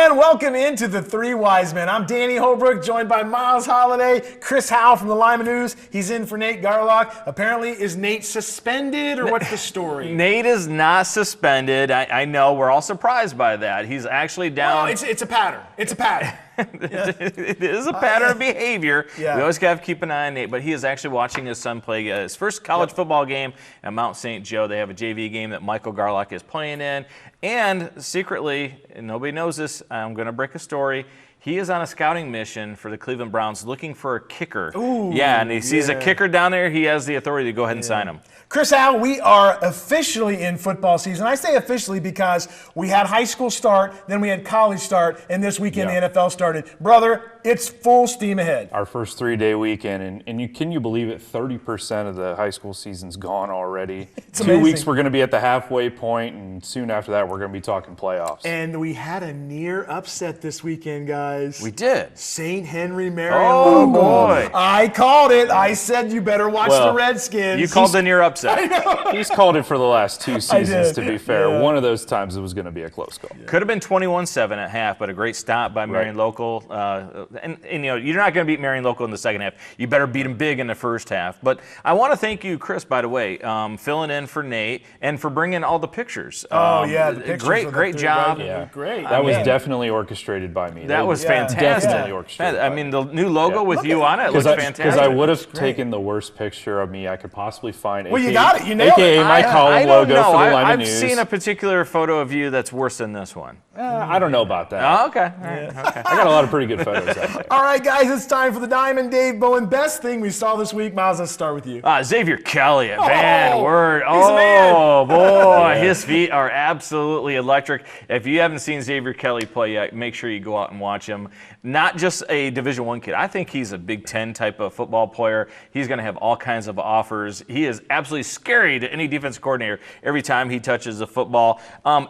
And welcome into the Three Wise Men. I'm Danny Holbrook, joined by Miles Holliday, Chris Howell from the Lima News. He's in for Nate Garlock. Apparently, is Nate suspended, or what's the story? Nate is not suspended. I know. We're all surprised by that. He's actually down. Well, it's a pattern. It's a pattern. It is a pattern of behavior. Yeah. We always got to keep an eye on Nate, but he is actually watching his son play his first college football game at Mount St. Joe. They have a JV game that Michael Garlock is playing in. And secretly, and nobody knows this, I'm going to break a story. He is on a scouting mission for the Cleveland Browns looking for a kicker. Ooh, yeah, and he sees a kicker down there. He has the authority to go ahead and sign him. Chris Howell, we are officially in football season. I say officially because we had high school start, then we had college start, and this weekend the NFL started. Brother, it's full steam ahead. Our first 3-day weekend, and can you believe it? 30% of the high school season's gone already. It's 2 amazing. weeks, we're going to be at the halfway point, and soon after that, we're going to be talking playoffs. And we had a near upset this weekend, guys. We did. St. Henry Marion Oh, Local. boy. I called it. I said you better watch the Redskins. You called the near upset. I know. He's called it for the last 2 seasons, did. to be fair. Yeah. One of those times it was going to be a close call. Could have been 21-7 at half, but a great stop by Marion Local. And you know, you're not going to beat Marion Local in the second half. You better beat them big in the first half. But I want to thank you, Chris, by the way, filling in for Nate and for bringing all the pictures. The pictures Great job. Yeah. Great. That was definitely orchestrated by me. That was fantastic. Definitely orchestrated. I mean, the new logo with you on it looks fantastic. Because I would have taken the worst picture of me I could possibly find. Well, you got it. You nailed AKA it. my column logo for the Lima I've News. seen a particular photo of you that's worse than this one. I don't know about that. Oh, okay. All right. Okay. I got a lot of pretty good photos out there. All right, guys, it's time for the Diamond Dave Bowen best thing we saw this week. Miles, let's start with you. Xavier Kelly at Van Wert. He's a man. Oh, boy. His feet are absolutely electric. If you haven't seen Xavier Kelly play yet, make sure you go out and watch him. Not just a Division I kid. I think he's a Big Ten type of football player. He's going to have all kinds of offers. He is absolutely scary to any defensive coordinator every time he touches the football.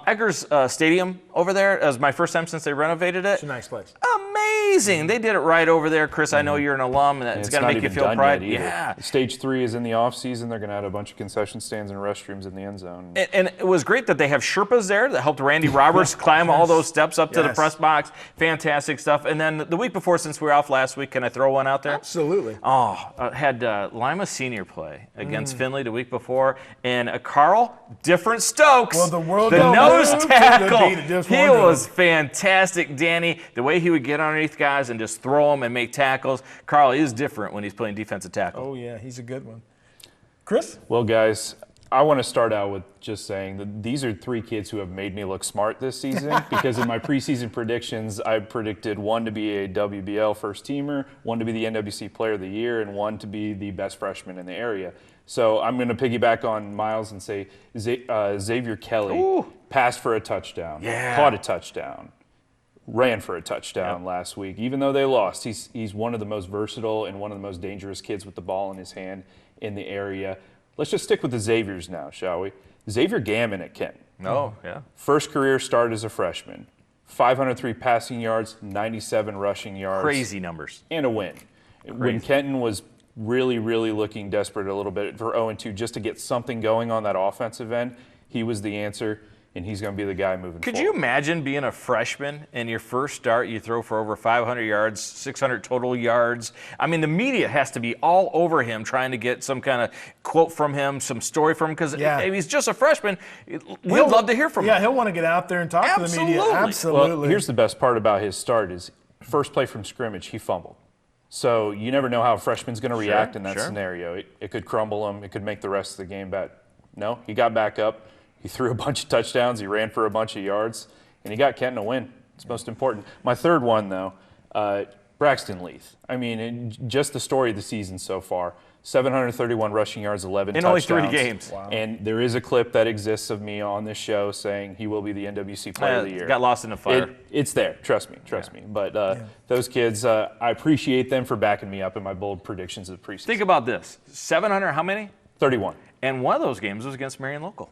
Eggers Stadium over there is my first time since they renovated it. It's a nice place. Amazing. They did it right over there. Chris, I know you're an alum, and it's going to make you feel pride. Yeah. Stage 3 is in the offseason. They're going to add a bunch of concession stands and restrooms in the end zone. And it was great that they have Sherpas there that helped Randy Roberts climb all those steps up to the press box. Fantastic stuff. And then the week before, since we were off last week, can I throw one out there? Absolutely. Had Lima Senior play against Findlay the week before, and Carl, different Stokes. Well, the world the nose tackle. He wondered. was fantastic, Danny. The way he would get underneath guys and just throw them and make tackles. Carl is different when he's playing defensive tackle. Oh, yeah, he's a good one. Chris? Well, guys, I want to start out with just saying that these are 3 kids who have made me look smart this season because in my preseason predictions, I predicted one to be a WBL first teamer, one to be the NWC Player of the Year, and one to be the best freshman in the area. So I'm going to piggyback on Miles and say Xavier Kelly passed for a touchdown, caught a touchdown, ran for a touchdown last week. Even though they lost, he's one of the most versatile and one of the most dangerous kids with the ball in his hand in the area. Let's just stick with the Xaviers now, shall we? Xavier Gammon at Kenton. Oh, yeah. First career start as a freshman. 503 passing yards, 97 rushing yards. Crazy numbers. And a win. When Kenton was really, really looking desperate a little bit for 0-2 just to get something going on that offensive end, he was the answer, and he's going to be the guy moving forward. Could you imagine being a freshman and your first start, you throw for over 500 yards, 600 total yards? I mean, the media has to be all over him trying to get some kind of quote from him, some story from him, because if he's just a freshman, we'd love to hear from him. Yeah, he'll want to get out there and talk to the media. Absolutely. Well, here's the best part about his start is first play from scrimmage, he fumbled. So you never know how a freshman's going to react in that scenario. It could crumble him. It could make the rest of the game bad. No, he got back up. He threw a bunch of touchdowns. He ran for a bunch of yards, and he got Kenton a win. It's most important. My third one, though, Braxton Leith. I mean, just the story of the season so far. 731 rushing yards, 11 touchdowns. In only 3 games. Wow. And there is a clip that exists of me on this show saying he will be the NWC Player of the Year. Got lost in the fire. It's there. Trust me. But those kids, I appreciate them for backing me up in my bold predictions of the preseason. Think about this. 700, how many? 31. And one of those games was against Marion Local.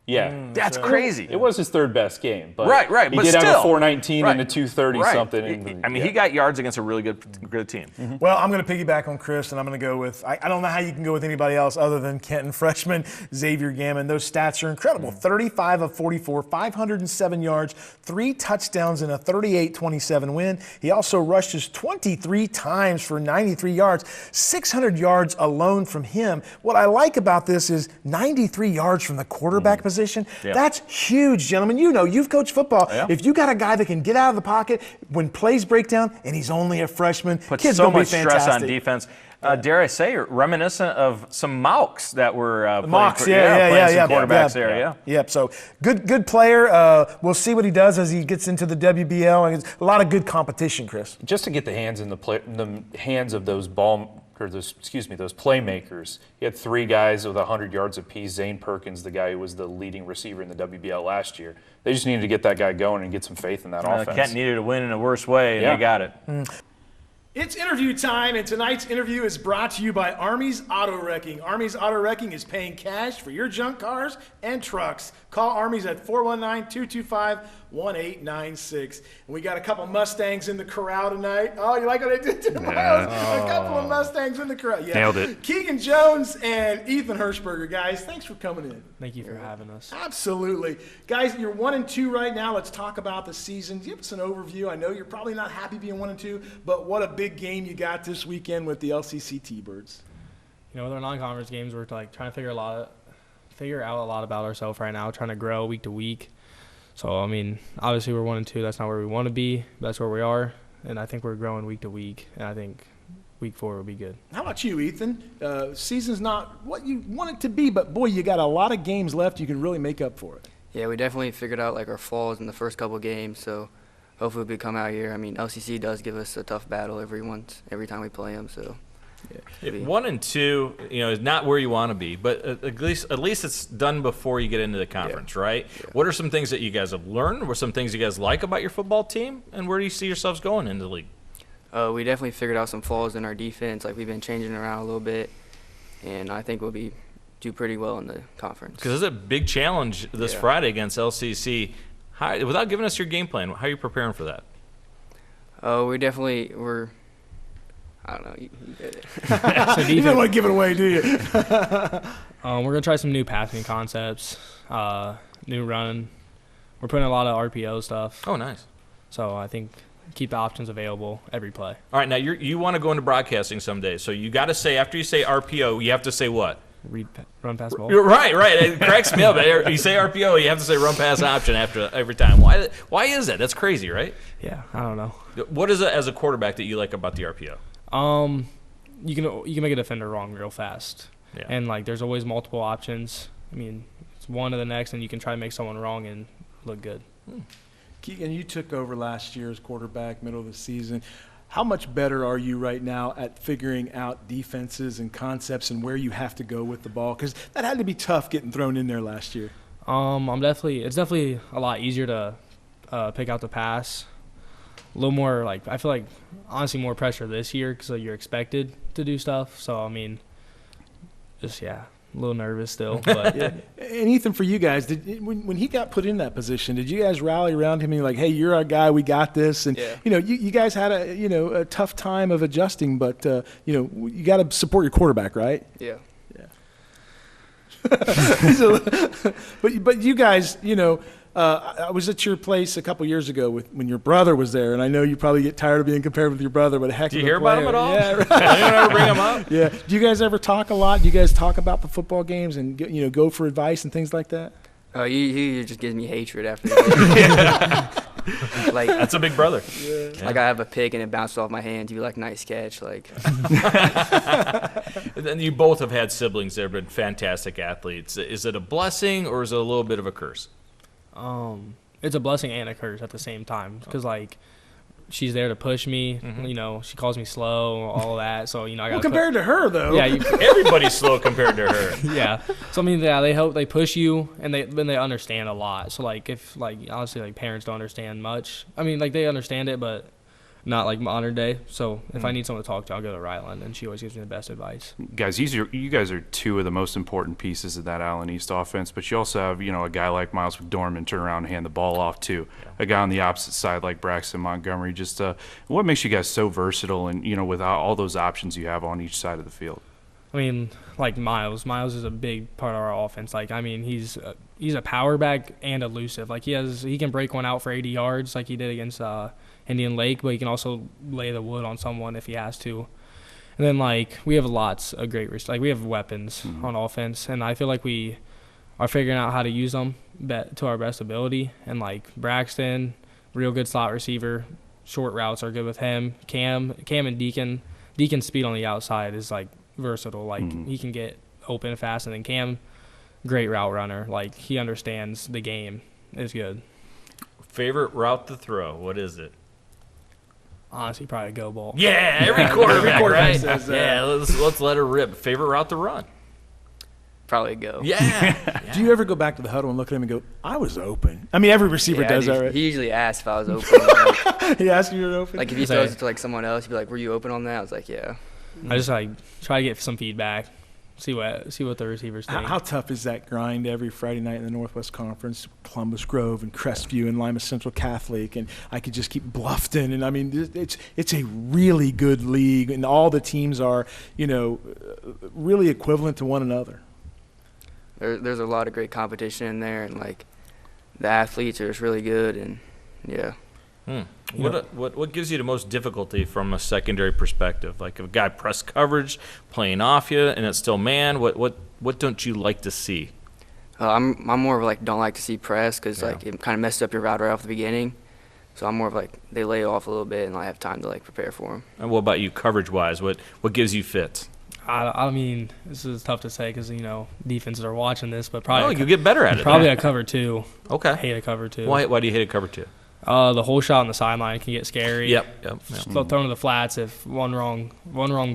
Yeah. That's crazy. It was his third best game. But Right, he but did have still. a 419 and a 230 Right. something. I mean, he got yards against a really good team. Well, I'm going to piggyback on Chris, and I'm going to go with I don't know how you can go with anybody else other than Kenton freshman Xavier Gammon. Those stats are incredible. 35 of 44, 507 yards, 3 touchdowns, and a 38-27 win. He also rushes 23 times for 93 yards, 600 yards alone from him. What I like about this is 93 yards from the quarterback position. Yeah. That's huge, gentlemen. You know, you've coached football. Yeah. If you got a guy that can get out of the pocket when plays break down and he's only a freshman, Puts kid's so gonna be much stress on fantastic. defense. Dare I say, reminiscent of some Mauks that were playing Mauks, playing some yeah. quarterbacks there. Yeah. Yep. So good player. We'll see what he does as he gets into the WBL. And it's a lot of good competition, Chris. Just to get the hands in the hands of those those playmakers. He had 3 guys with 100 yards apiece. Zane Perkins, the guy who was the leading receiver in the WBL last year. They just needed to get that guy going and get some faith in that offense. Kent needed to win in a worse way, and Yeah. they got it. It's interview time, and tonight's interview is brought to you by Army's Auto Wrecking. Army's Auto Wrecking is paying cash for your junk cars and trucks. Call Army's at 419-225-1896. And we got a couple Mustangs in the corral tonight. Oh, you like what I did to Miles? A couple of Mustangs in the corral. Yeah. Nailed it. Keagan Jones and Ethan Hershberger, guys. Thanks for coming in. Thank you for having us. Absolutely. Guys, you're 1-2 right now. Let's talk about the season. Give us an overview. I know you're probably not happy being 1-2, but what a big game you got this weekend with the LCC T-Birds. You know, with our non-conference games, we're like trying to figure out a lot about ourselves right now, trying to grow week to week. So, I mean, obviously we're 1-2. That's not where we want to be. That's where we are. And I think we're growing week to week. And I think week 4 will be good. How about you, Ethan? Season's not what you want it to be, but boy, you got a lot of games left. You can really make up for it. Yeah, we definitely figured out like our flaws in the first couple games, so hopefully we come out here. I mean, LCC does give us a tough battle every time we play them. So 1-2, is not where you want to be, but at least it's done before you get into the conference, right? Yeah. What are some things that you guys have learned? What are some things you guys like about your football team, and where do you see yourselves going in the league? we definitely figured out some flaws in our defense. Like we've been changing around a little bit, and I think we'll do pretty well in the conference. Because it's a big challenge this Friday against LCC. Without giving us your game plan, how are you preparing for that? We're I don't know. You get it. So You don't want to give it away, do you? we're going to try some new passing concepts, new run. We're putting a lot of RPO stuff. Oh, nice. So I think keep the options available every play. All right, now you want to go into broadcasting someday, so you got to say, after you say RPO, you have to say what? Run pass ball. Right. It cracks me up. You say RPO, you have to say run pass option after every time. Why is that? That's crazy, right? Yeah, I don't know. What is it as a quarterback that you like about the RPO? You can make a defender wrong real fast. Yeah. And like there's always multiple options. I mean, it's one to the next, and you can try to make someone wrong and look good. Keagan, you took over last year as quarterback, middle of the season. How much better are you right now at figuring out defenses and concepts and where you have to go with the ball? Because that had to be tough getting thrown in there last year. It's definitely a lot easier to pick out the pass. A little more I feel like honestly more pressure this year because you're expected to do stuff. So I mean, a little nervous still. But And Ethan, for you guys, when he got put in that position, did you guys rally around him and be like, "Hey, you're our guy. We got this"? And you guys had a tough time of adjusting, but you got to support your quarterback, right? Yeah. But you guys, I was at your place a couple years ago when your brother was there, and I know you probably get tired of being compared with your brother, but a heck of a Do you hear player. about him at all? Yeah, right. Anyone ever bring him up? Yeah. Do you guys ever talk a lot? Do you guys talk about the football games and go for advice and things like that? He just gives me hatred after the game. That's a big brother. Like I have a pick and it bounced off my hand. He'd be like, "Nice catch!" Like. Then you both have had siblings that have been fantastic athletes. Is it a blessing or is it a little bit of a curse? it's a blessing and a curse at the same time because she's there to push me. Mm-hmm. She calls me slow, all of that. So I got compared to her though. Yeah, Everybody's slow compared to her. yeah. So I mean, they push you and they understand a lot. So if honestly parents don't understand much. I mean they understand it, but not like modern day. So if I need someone to talk to, I'll go to Ryland, and she always gives me the best advice. Guys, you guys are two of the most important pieces of that Allen East offense, but you also have, a guy like Miles McDormand turn around and hand the ball off to a guy on the opposite side like Braxton Montgomery. Just what makes you guys so versatile and, with all those options you have on each side of the field? I mean, like Miles is a big part of our offense. Like, I mean, he's a power back and elusive. Like, he can break one out for 80 yards like he did against Indian Lake, but he can also lay the wood on someone if he has to. And then, like, we have lots of great we have weapons on offense, and I feel like we are figuring out how to use them to our best ability. And, like, Braxton, real good slot receiver, short routes are good with him. Cam and Deacon's speed on the outside is, like, versatile. Like, he can get open fast, and then Cam, great route runner. Like, he understands the game. It's good. Favorite route to throw, what is it? Honestly, probably go ball. Yeah, every quarterback, right? says that. Yeah, let's let her rip. Favorite route to run? Probably go. Yeah. Do you ever go back to the huddle and look at him and go, I was open? I mean, every receiver Yeah, does that, right? He usually asks if I was open. Like, He asked you to open? like if he throws it to like someone else, he'd be like, "Were you open on that?" I was like, "Yeah." I just like try to get some feedback, see what the receivers think. How tough is that grind every Friday night in the Northwest Conference, Columbus Grove and Crestview and Lima Central Catholic, and I could just keep Bluffton, and I mean it's a really good league, and all the teams are really equivalent to one another. There's a lot of great competition in there, and like the athletes are just really good, and yeah. What gives you the most difficulty from a secondary perspective? Like if a guy press coverage, playing off you, and it's still man. What don't you like to see? I'm more of like don't like to see press because like it kind of messes up your route right off the beginning. So I'm more of like they lay off a little bit and I have time to like prepare for them. And what about you, coverage wise? What gives you fits? I mean, this is tough to say because defenses are watching this, but probably you get better at it. Probably a cover two. Okay. I hate a cover two. Why do you hate a cover two? The whole shot on the sideline can get scary. Yep. Thrown to the flats if one wrong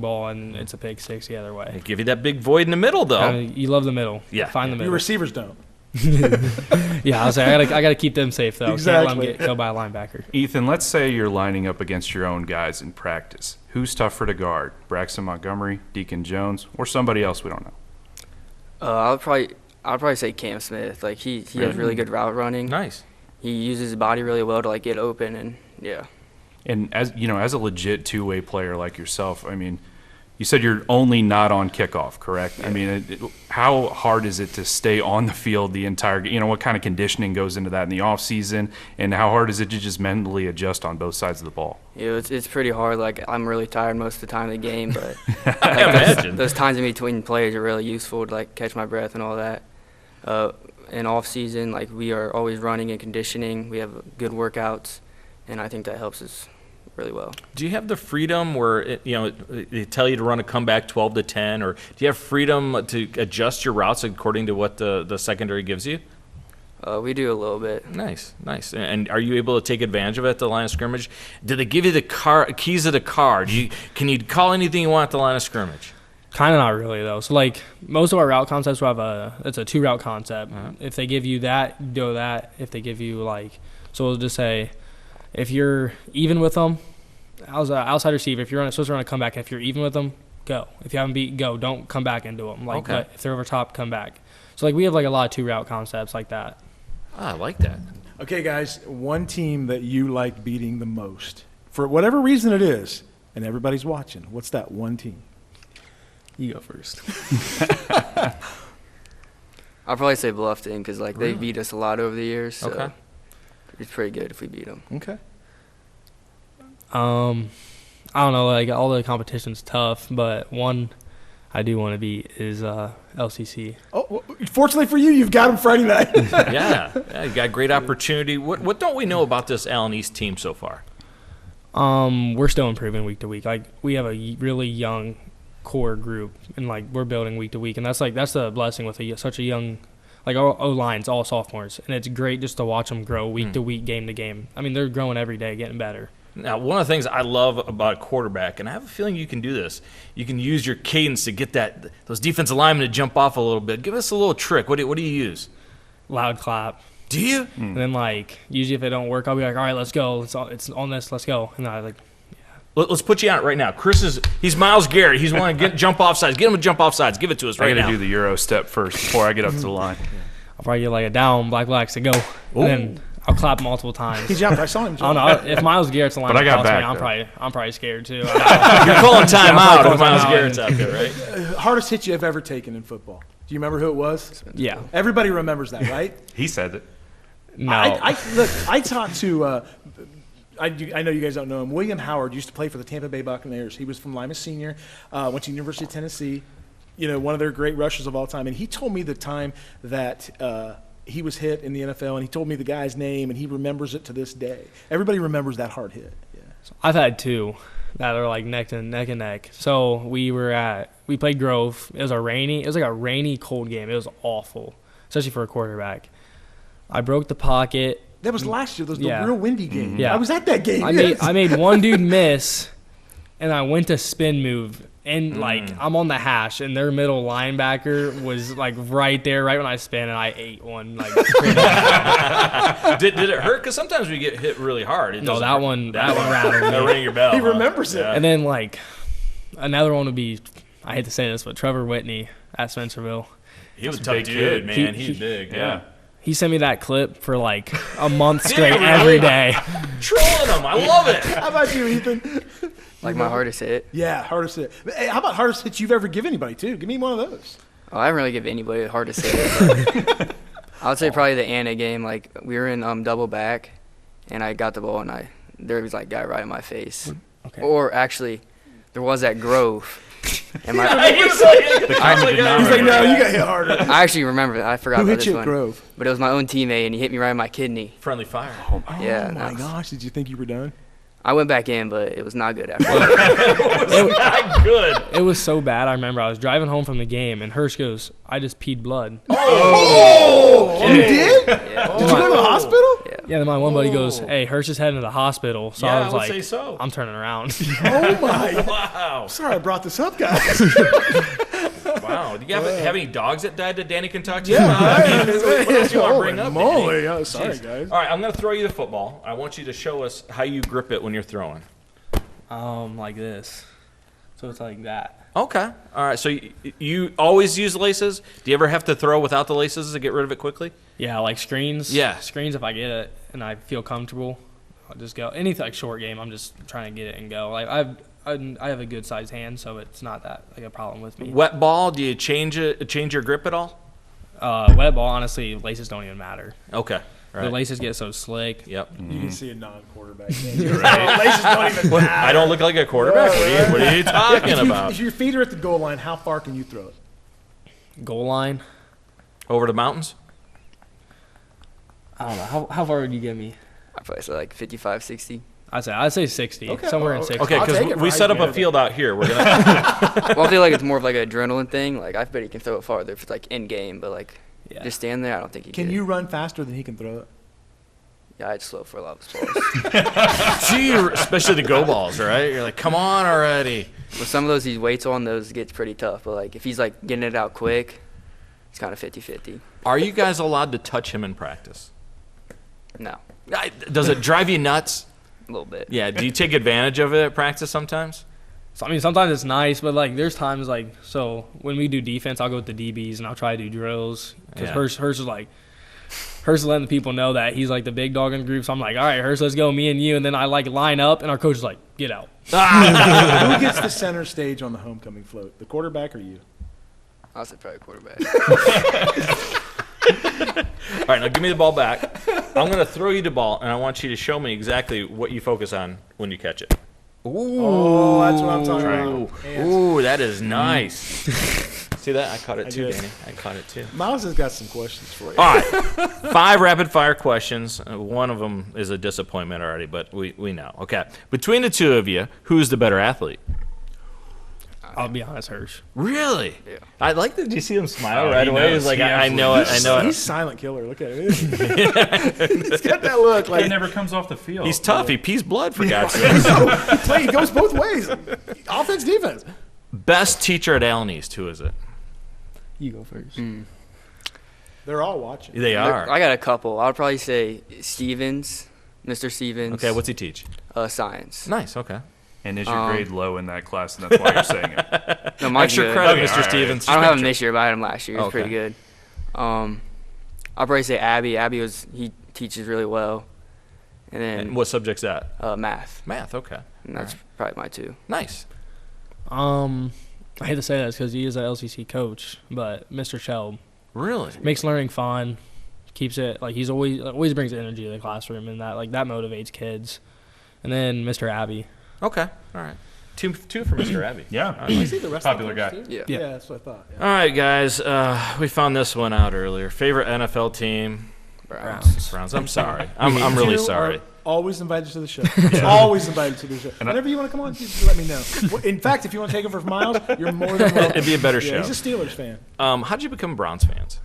ball and it's a pick six the other way. They give you that big void in the middle, though. You love the middle. Yeah. Find the Your middle. receivers don't. Yeah, I was like, I gotta keep them safe though. Exactly. Can't let them get killed by a linebacker. Ethan, let's say you're lining up against your own guys in practice. Who's tougher to guard? Braxton Montgomery, Deacon Jones, or somebody else we don't know? I'll probably say Cam Smith. Like he has really good route running. Nice. He uses his body really well to like get open, and yeah. And as a legit two-way player like yourself, I mean, you said you're only not on kickoff, correct? Yeah. I mean, how hard is it to stay on the field the entire game? What kind of conditioning goes into that in the off season, and how hard is it to just mentally adjust on both sides of the ball? Yeah, it's pretty hard. Like I'm really tired most of the time of the game, but I imagine those times in between plays are really useful to like catch my breath and all that. In off season, like we are always running and conditioning. We have good workouts, and I think that helps us really well. Do you have the freedom where they tell you to run a comeback 12 to 10, or do you have freedom to adjust your routes according to what the secondary gives you? We do a little bit. Nice. And are you able to take advantage of it at the line of scrimmage? Do they give you the keys of the car? Can you call anything you want at the line of scrimmage? Kind of not really though. So like most of our route concepts will have it's a 2-route concept. If they give you that, do that. If they give you so we'll just say, if you're even with them, as an outside receiver, if you're supposed to run a comeback, if you're even with them, go. If you haven't beat, go. Don't come back into them. But if they're over top, come back. So we have a lot of 2-route concepts like that. I like that. Okay, guys, one team that you like beating the most, for whatever reason it is, and everybody's watching, what's that one team? You go first. I'll probably say Bluffton because they beat us a lot over the years. So it's pretty good if we beat them. Okay. I don't know. All the competition's tough, but one I do want to beat is LCC. Oh, well, fortunately for you, you've got them Friday night. Yeah, you got a great opportunity. What don't we know about this Allen East team so far? We're still improving week to week. We have a really young core group, and we're building week to week, and that's the blessing with such a young, our O-line's all sophomores, and it's great just to watch them grow week to week, game to game. I mean, they're growing every day, getting better. Now, one of the things I love about a quarterback, and I have a feeling you can do this, you can use your cadence to get those defensive linemen to jump off a little bit. Give us a little trick. What do you use? Loud clap. Do you? And then usually if it don't work, I'll be like, all right, let's go. It's on this. Let's go. And then I Let's put you on it right now. He's Myles Garrett. He's wanting to jump off sides. Get him to jump off sides. Give it to us right I got now. to do the Euro step first before I get up to the line. I'll probably get like a down, black to go. And then I'll clap multiple times. He jumped. I saw him I jump. don't know. If Myles Garrett's the line, But I got back, I'm though. probably scared too. You're calling timeout if Myles timeout. Garrett's out there, right? Hardest hit you have ever taken in football. Do you remember who it was? Yeah. Everybody remembers that, right? He said it. No. I talked to. I know you guys don't know him. William Howard used to play for the Tampa Bay Buccaneers. He was from Lima Senior, went to University of Tennessee. One of their great rushers of all time. And he told me the time that he was hit in the NFL, and he told me the guy's name, and he remembers it to this day. Everybody remembers that hard hit. Yeah. I've had two that are like neck and neck. So we played Grove. It was like a rainy, cold game. It was awful, especially for a quarterback. I broke the pocket. That was last year. That was the Yeah. real windy game. Yeah. I was at that game. I made one dude miss, and I went to spin move, and like I'm on the hash, and their middle linebacker was like right there, right when I spin, and I ate one. Like, Did it hurt? Because sometimes we get hit really hard. It no, doesn't that hurt. one rattled That me. ring your bell. He huh? remembers it. And then like another one would be, I hate to say this, but Trevor Whitney at Spencerville. He was a He's a tough big dude, kid. man. He- He's big. Yeah. He sent me that clip for like a month straight really? every day. Trolling him. I love it. How about you, Ethan? Like my hardest hit. Yeah, hardest hit. Hey, how about hardest hits you've ever given anybody, too? Give me one of those. Oh, I haven't really given anybody the hardest hit. But I would say probably the Anna game. Like we were in double back, and I got the ball, and there was like a guy right in my face. Okay. Or actually, there was that Grove. And He my, was like, He's like, no, you got hit harder. I actually remember that. I forgot Who about hit this you at one. Grove? But it was my own teammate, and he hit me right in my kidney. friendly fire. Yeah, Oh, my gosh. Did you think you were done? I went back in, but it was not good after that. It was not good. It was so bad. I remember I was driving home from the game, and Hirsch goes, "I just peed blood." Oh, you did? Yeah. Did you go to the hospital? Yeah, then my one buddy goes, "Hey, Hirsch is heading to the hospital." So Yeah, I was would like, say so. "I'm turning around." Oh, my. Wow. Sorry I brought this up, guys. Wow. Do you have any dogs that died that Danny can talk to? Yeah, I mean, what else you want to bring Holy up? moly. Danny? Oh, sorry, Jeez. guys. All right, I'm going to throw you the football. I want you to show us how you grip it when you're throwing. Like this. So it's like that. Okay. All right. So you always use laces? Do you ever have to throw without the laces to get rid of it quickly? Yeah, like screens. Yeah. Screens, if I get it and I feel comfortable, I'll just go. Anything like short game, I'm just trying to get it and go. Like I have a good sized hand, so it's not that like a problem with me. Wet ball, do you change your grip at all? Wet ball, honestly, laces don't even matter. Okay. All The right. laces get so slick. Yep. You can see a non-quarterback. Laces don't even matter. I don't look like a quarterback. What are you talking about? If your feet are at the goal line, how far can you throw it? Goal line. Over the mountains? I don't know. How far would you give me? I'd probably say like 55, 60. I'd say 60. Okay. Somewhere in 60. Okay, I'll take because it we right set up a there. field out here. We're gonna. Well, I feel like it's more of like an adrenaline thing. Like I bet he can throw it farther if it's like in game, but like Yeah. just stand there, I don't think he Can could. you run faster than he can throw it? Yeah, I'd slow for a lot of his balls. Gee, especially the go balls, right? You're like, come on already. With some of those he waits on, those gets pretty tough. But like if he's like getting it out quick, it's kind of 50-50. Are you guys allowed to touch him in practice? No, Does it drive you nuts? a little bit. Yeah. Do you take advantage of it at practice sometimes? So, I mean, sometimes it's nice, but like there's times like so when we do defense, I'll go with the DBs and I'll try to do drills because Yeah. Hirsch is letting the people know that he's like the big dog in the group. So I'm like, all right, Hirsch, let's go, me and you, and then I like line up, and our coach is like, get out. Who gets the center stage on the homecoming float? The quarterback or you? I'll say probably quarterback. All right, now give me the ball back. I'm going to throw you the ball, and I want you to show me exactly what you focus on when you catch it. Oh, that's what I'm talking about. Hands. Ooh, that is nice. See that? I caught it too, did. Danny. I caught it too. Miles has got some questions for you. All right, 5 rapid-fire questions. One of them is a disappointment already, but we know. Okay, between the two of you, who's the better athlete? I'll be honest, Hirsch. Really? Yeah. I like that. Did you see him smile Oh, right he away? knows. He's like, He I know it. I know He's it. silent killer. Look at him. He's got that look. Like He never comes off the field. He's tough. He pees blood, for God's sake. he goes both ways. Offense, defense. Best teacher at Allen East, who is it? You go first. They're all watching. They are. I got a couple. I would probably say Stevens, Mr. Stevens. Okay, what's he teach? Science. Nice, okay. And is your grade low in that class, and that's why you're saying it? No, mine's Extra good. credit, Okay, Mr. all right. Stevens. I don't have him this year, but I had him last year. He was Okay. pretty good. I'll probably say Abby. He teaches really well. And then And what subject's that? math. Math, okay. And that's probably my 2. Nice. I hate to say this because he is an LCC coach, but Mr. Shelb Really? makes learning fun, keeps it like he's always brings energy to the classroom, and that motivates kids. And then Mr. Abbey. Okay, all right. Two for Mr. Abbey. Yeah. I see the rest Popular of the guy. coaches, too? Yeah. Yeah. That's what I thought. All right, guys. We found this one out earlier. Favorite NFL team? Browns. Browns. I'm sorry. I'm really You sorry. are always invited to the show. Always invited to the show. Whenever you want to come on, just let me know. Well, in fact, if you want to take over from Miles, you're more than welcome. It'd be a better Yeah, show. he's a Steelers fan. How'd you become Browns fans?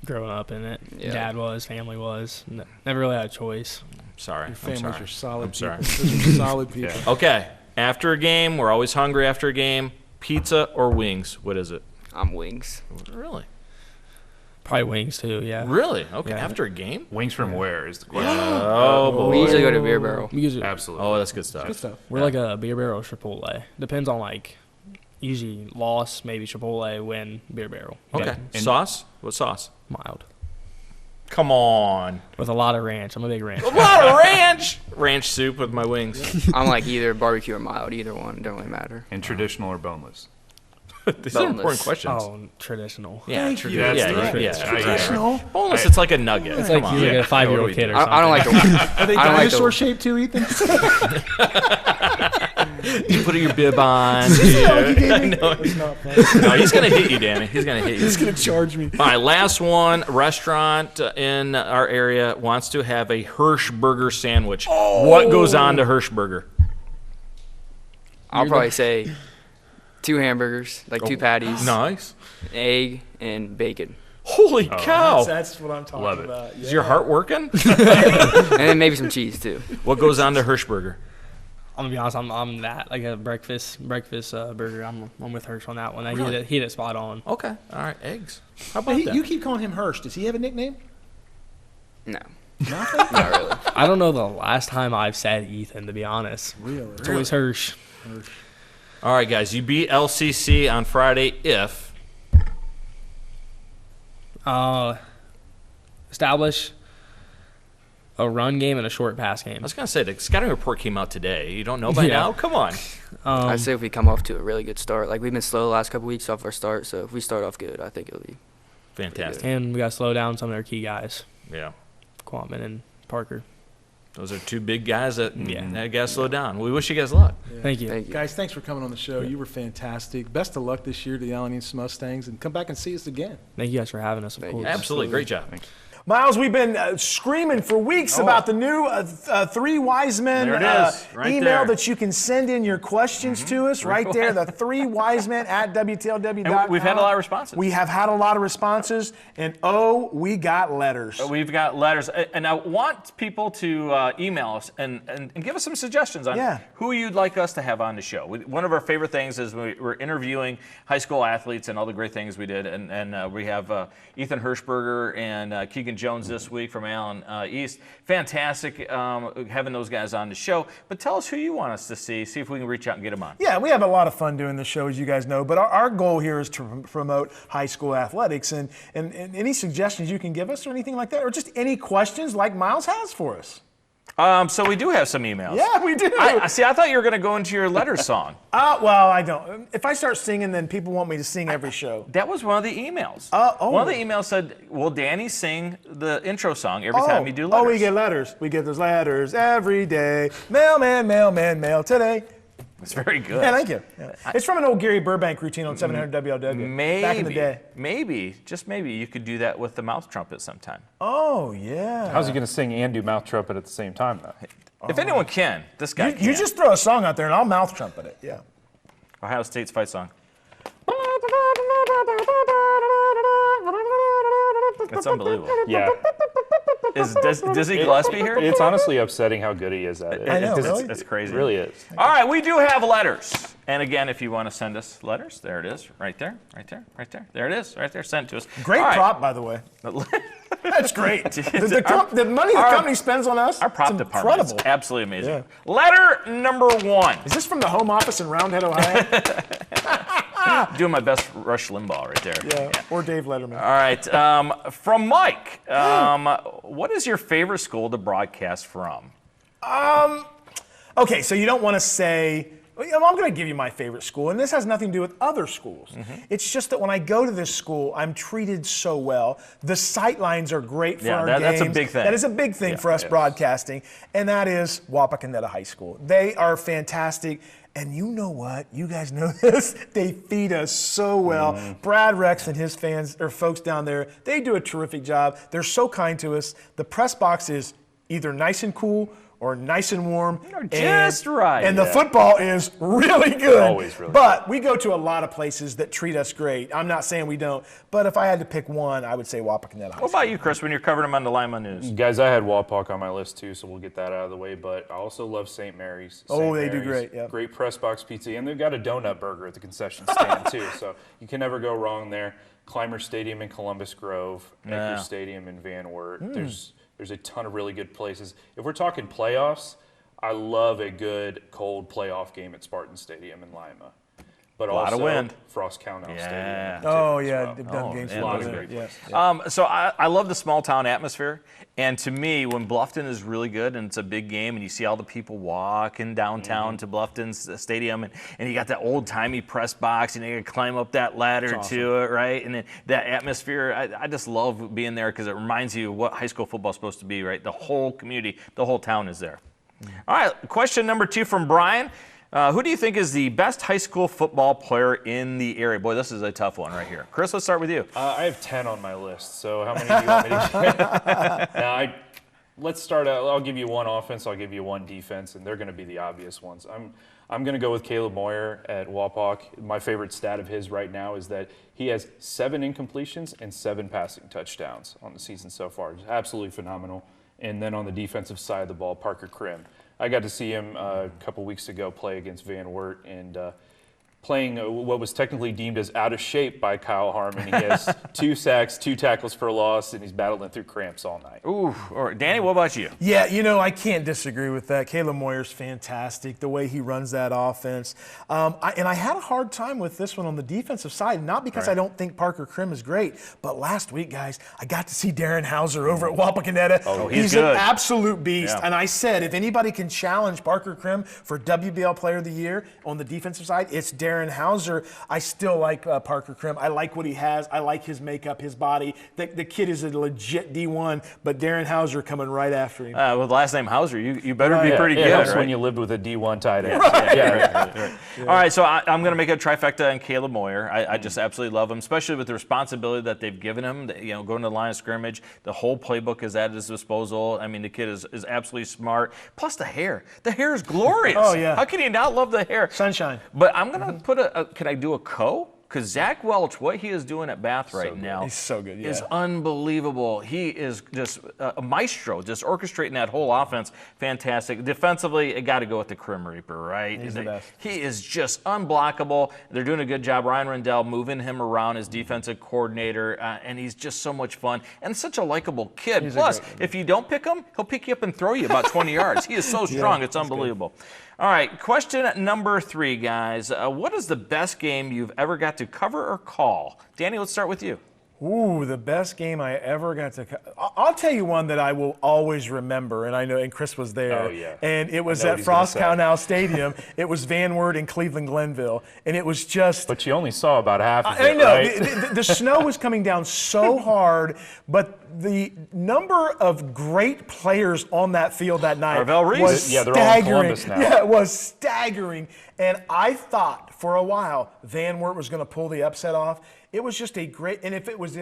Growing up in it, Yeah. Dad was, family was. Never really had a choice. Sorry. Your I'm families sorry. are solid I'm sorry. people. Those are solid people. Okay. After a game, we're always hungry after a game. Pizza or wings? What is it? I'm wings. Really? Probably wings too. Yeah. Really? Okay. Yeah. After a game? Wings from where is the question? Oh, boy. We usually go to Beer Barrel. We usually, Absolutely. Oh, that's good stuff. Good stuff. we're like a beer barrel Chipotle. Depends on like usually loss, maybe Chipotle, win beer barrel. Okay. And- Sauce? What sauce? Mild Come on. with a lot of ranch. I'm a big ranch. A lot of ranch. Ranch soup with my wings. I'm like either barbecue or mild. Either one. Don't really matter. And traditional or boneless? These are important Boneless. questions. Oh, traditional. Yeah, Thank you. That's yeah, right. yeah, That's Traditional. Boneless, it's like a nugget. It's like Come he's on. like a 5-year-old What are we kid or doing? something. I don't like the. Are they I don't like dinosaur the. shaped too, Ethan? You put your bib on. It's not fun. No, he's gonna hit you, Danny. He's gonna hit you. He's going to charge me. All right, last one. Restaurant in our area wants to have a Hershberger sandwich. What goes on to Hershberger? I'll probably say 2 hamburgers, like 2 patties, Nice. egg, and bacon, Holy cow! That's what I'm talking Love it. about. Is your heart working? and then maybe some cheese too. What goes on to Hershberger? I'm gonna be honest. I'm that like a breakfast burger. I'm with Hirsch on that one. Really? He hit it spot on. Okay. All right. Eggs. How about Hey, that? you keep calling him Hirsch. Does he have a nickname? No, Nothing? not really. I don't know the last time I've said Ethan, to be honest. Really? It's always Hirsch. All right, guys. You beat LCC on Friday if. Establish a run game and a short pass game. I was gonna say the scouting report came out today. You don't know by Yeah. now? Come on. I'd say if we come off to a really good start, like we've been slow the last couple weeks off our start, so if we start off good, I think it'll be. Fantastic. And we got to slow down some of their key guys, Yeah. Quantman and Parker. Those are 2 big guys that Yeah. got to slow down. We wish you guys luck. Thank you. Thank you. Guys, thanks for coming on the show. You were fantastic. Best of luck this year to the Allen Mustangs, and come back and see us again. Thank you guys for having us, of Thank you. course. Absolutely. Great job. Miles, we've been screaming for weeks about the new 3 Wise Men There it is, right email there. that you can send in your questions to us right there, the 3 Wise Men at WTLW.com. And we've had a lot of responses. We have had a lot of responses, and we got letters. We've got letters, and I want people to email us and give us some suggestions on who you'd like us to have on the show. One of our favorite things is we're interviewing high school athletes and all the great things we did, and we have Ethan Hershberger and Keagan Jones this week from Allen East. Fantastic having those guys on the show. But tell us who you want us to see if we can reach out and get them on. Yeah, we have a lot of fun doing the show, as you guys know, but our goal here is to promote high school athletics, and any suggestions you can give us or anything like that, or just any questions like Miles has for us. So we do have some emails. Yeah, we do. I thought you were going to go into your letter song. Well, I don't. If I start singing, then people want me to sing every show. That was one of the emails. One of the emails said, will Danny sing the intro song every time you do letters? Oh, we get letters. We get those letters every day. Mailman, mail today. It's very good. Yeah, thank you. Yeah. It's from an old Gary Burbank routine on 700 WLW. Back in the day. Maybe, just maybe, you could do that with the mouth trumpet sometime. Oh, yeah. How's he going to sing and do mouth trumpet at the same time, though? If anyone can, this guy can. You just throw a song out there and I'll mouth trumpet it. Yeah. Ohio State's fight song. It's unbelievable. Yeah. Is Dizzy Gillespie here? It's honestly upsetting how good he is at it. I know, It's really? It's crazy. It really is. All right, we do have letters. And again, if you want to send us letters, there it is, right there, right there, right there. There it is, right there, sent to us. Great prop, by the way. That's great. The money the company spends on us, our prop department incredible. is absolutely amazing. Yeah. Letter number 1. Is this from the home office in Roundhead, Ohio? Doing my best Rush Limbaugh right there. Yeah. Or Dave Letterman. All right, from Mike, what is your favorite school to broadcast from? Okay, so you don't want to say, I'm going to give you my favorite school, and this has nothing to do with other schools. It's just that when I go to this school, I'm treated so well. The sight lines are great for our games. That's a big thing. That is a big thing for us broadcasting, and that is Wapakoneta High School. They are fantastic. And you know what? You guys know this. They feed us so well. Brad Rex and his fans or folks down there, they do a terrific job. They're so kind to us. The press box is either nice and cool or nice and warm. Just right. And the football is really good. Always really But we go to a lot of places that treat us great. I'm not saying we don't. But if I had to pick one, I would say Wapakoneta High School. What about you, Chris, when you're covering them on the Lima News? Guys, I had Wapak on my list too, so we'll get that out of the way. But I also love St. Mary's. Oh, they do great, yeah. Great press box pizza, and they've got a donut burger at the concession stand too, so you can never go wrong there. Clymer Stadium in Columbus Grove, Edgar Stadium in Van Wert. There's a ton of really good places. If we're talking playoffs, I love a good cold playoff game at Spartan Stadium in Lima. But a lot also of wind. Frost County Yeah. Stadium. Oh, yeah. They've done games yeah, for a lot us. of great Yeah. places. So I love the small town atmosphere, and to me, when Bluffton is really good and it's a big game, and you see all the people walking downtown to Bluffton's stadium, and you got that old timey press box, and you got to climb up that ladder to it, right? And then that atmosphere, I just love being there because it reminds you what high school football is supposed to be, right? The whole community, the whole town is there. All right, question number 2 from Brian. Who do you think is the best high school football player in the area? Boy, this is a tough one right here. Chris, let's start with you. I have 10 on my list, so how many do you want me to get? Now, let's start out. I'll give you one offense, I'll give you one defense, and they're going to be the obvious ones. I'm going to go with Caleb Moyer at Wapak. My favorite stat of his right now is that he has 7 incompletions and 7 passing touchdowns on the season so far. It's absolutely phenomenal. And then on the defensive side of the ball, Parker Krim. I got to see him a couple weeks ago play against Van Wert and playing what was technically deemed as out of shape by Kyle Harmon. He has 2 sacks, 2 tackles for loss, and he's battling through cramps all night. Ooh, all right. Danny, what about you? Yeah, I can't disagree with that. Caleb Moyer's fantastic, the way he runs that offense. I had a hard time with this one on the defensive side, not because I don't think Parker Krim is great, but last week, guys, I got to see Darren Hauser over at Wapakoneta. Oh, he's good. an absolute beast. Yeah. And I said, if anybody can challenge Parker Krim for WBL Player of the Year on the defensive side, it's Darren Hauser. I still like Parker Krim. I like what he has. I like his makeup, his body. The kid is a legit D1, but Darren Hauser coming right after him. With the last name Hauser, you better be pretty good, It helps right? when you lived with a D1 tight end. Right. All right, so I'm going to make a trifecta on Caleb Moyer. I just absolutely love him, especially with the responsibility that they've given him. Going to the line of scrimmage, the whole playbook is at his disposal. I mean, the kid is absolutely smart. Plus the hair. The hair is glorious. Oh, yeah. How can you not love the hair? Sunshine. But I'm going to put can I do a co? Because Zach Welch, what he is doing at Bath right now He's so good, is unbelievable. He is just a maestro, just orchestrating that whole offense. Fantastic. Defensively, it got to go with the Crim Reaper, right? He's the best. He is just unblockable. They're doing a good job. Ryan Rendell moving him around as defensive coordinator, and he's just so much fun and such a likable kid. Plus, if you don't pick him, he'll pick you up and throw you about 20 yards. He is so strong. It's unbelievable. All right, question number 3, guys. What is the best game you've ever got to cover or call? Danny, let's start with you. Ooh, the best game I ever got to. I'll tell you one that I will always remember, and I know, and Chris was there. Oh, yeah. And it was at Frost County Stadium. It was Van Wert and Cleveland Glenville, and it was just. But you only saw about half of it, I know. right? The snow was coming down so hard, but the number of great players on that field that night was they're all in staggering. Columbus now. Yeah, it was staggering. And I thought for a while Van Wert was going to pull the upset off. It was just a great, and if it was,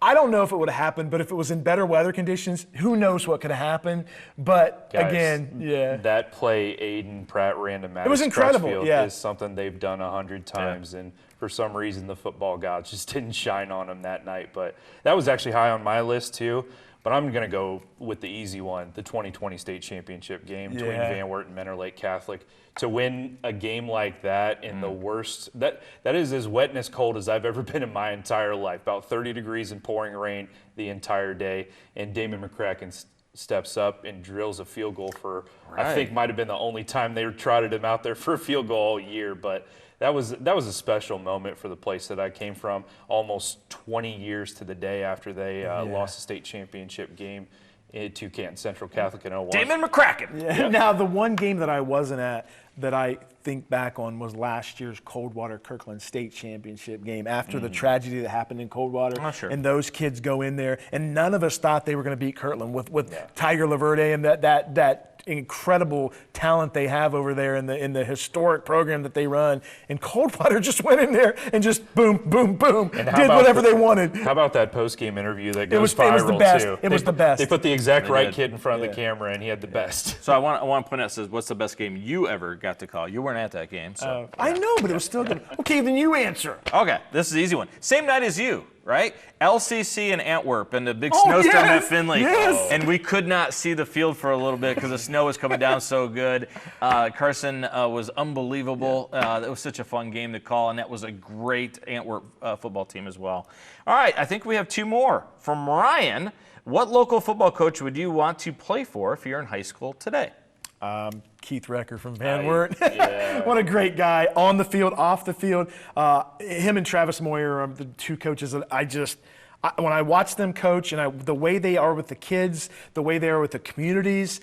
I don't know if it would have happened, but if it was in better weather conditions, who knows what could have happened. But Guys, again, that play Aiden Pratt ran to Madison It was incredible, Crutchfield is something they've done 100 times, and for some reason the football gods just didn't shine on them that night. But that was actually high on my list too. But I'm going to go with the easy one, the 2020 state championship game between Van Wert and Mentor Lake Catholic. To win a game like that in the worst, that is as wet and as cold as I've ever been in my entire life. About 30 degrees and pouring rain the entire day. And Damon McCracken steps up and drills a field goal for, I think might have been the only time they trotted him out there for a field goal all year. But that was a special moment for the place that I came from, almost 20 years to the day after they lost the state championship game to Canton Central Catholic in 01. Damon McCracken. Yeah. Now, the one game that I wasn't at that I think back on was last year's Coldwater Kirkland State Championship game after the tragedy that happened in Coldwater. Oh, sure. And those kids go in there, and none of us thought they were going to beat Kirtland with Tiger Laverde and that incredible talent they have over there in the historic program that they run. And Coldwater just went in there and just boom, boom, boom, did whatever they wanted. How about that post-game interview that goes viral, viral, it was the best. too? It was the best. They put the exact right did. kid in front of the camera, and he had the best. So I want to point out, says, what's the best game you ever got to call? You weren't at that game. So. I know, but it was still good. Okay, then you answer. Okay, this is an easy one. Same night as you, right? LCC in Antwerp and the big snowstorm at Finley. Yes. And we could not see the field for a little bit because the snow was coming down so good. Carson was unbelievable. That was such a fun game to call, and that was a great Antwerp football team as well. All right, I think we have two more. From Ryan, what local football coach would you want to play for if you're in high school today? Keith Recker from Van Wert. What a great guy, on the field, off the field. Him and Travis Moyer are the two coaches that when I watch them coach and the way they are with the kids, the way they are with the communities,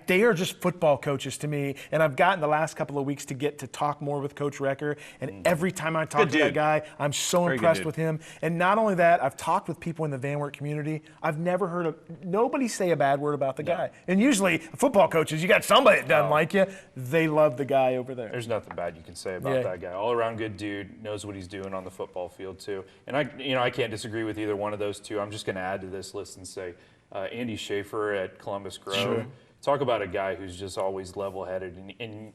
they are just football coaches to me, and I've gotten the last couple of weeks to get to talk more with Coach Recker, and every time I talk to that guy, I'm so impressed with him. And not only that, I've talked with people in the Van Wert community. I've never heard nobody say a bad word about the guy. And usually, football coaches, you got somebody that doesn't like you, they love the guy over there. There's nothing bad you can say about that guy. All around good dude, knows what he's doing on the football field too. And I can't disagree with either one of those two. I'm just going to add to this list and say Andy Schaefer at Columbus Grove. Sure. Talk about a guy who's just always level-headed, and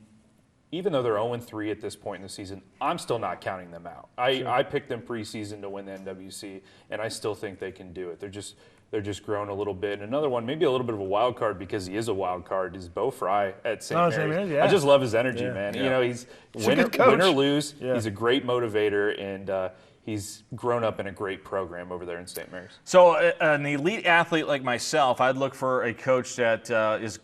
even though they're 0-3 at this point in the season, I'm still not counting them out. I picked them preseason to win the NWC, and I still think they can do it. They're just growing a little bit. And another one, maybe a little bit of a wild card because he is a wild card, is Bo Fry at St. Mary's. I just love his energy, man. You know, he's win or lose. He's a great motivator, and he's grown up in a great program over there in St. Mary's. So an elite athlete like myself, I'd look for a coach that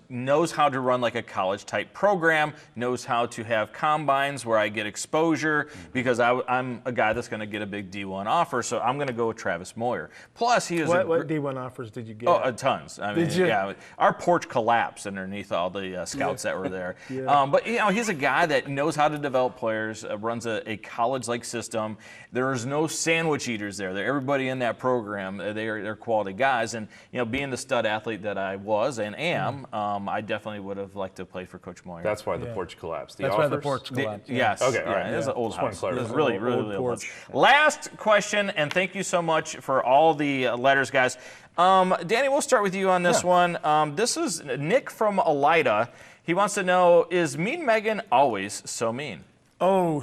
knows how to run like a college-type program, knows how to have combines where I get exposure, because I'm a guy that's going to get a big D1 offer, so I'm going to go with Travis Moyer. Plus, he is what D1 offers did you get? Oh, tons. I mean, yeah, our porch collapsed underneath all the scouts that were there. But he's a guy that knows how to develop players, runs a college-like system. There's no sandwich eaters there. Everybody in that program, they're quality guys. And being the stud athlete that I was and am, I definitely would have liked to play for Coach Moyer. That's why the porch collapsed. That's why the porch collapsed. Yes. Okay. All right. It was an old house. It was really really old. Last question, and thank you so much for all the letters, guys. Danny, we'll start with you on this one. This is Nick from Elida. He wants to know, is Mean Megan always so mean? Oh,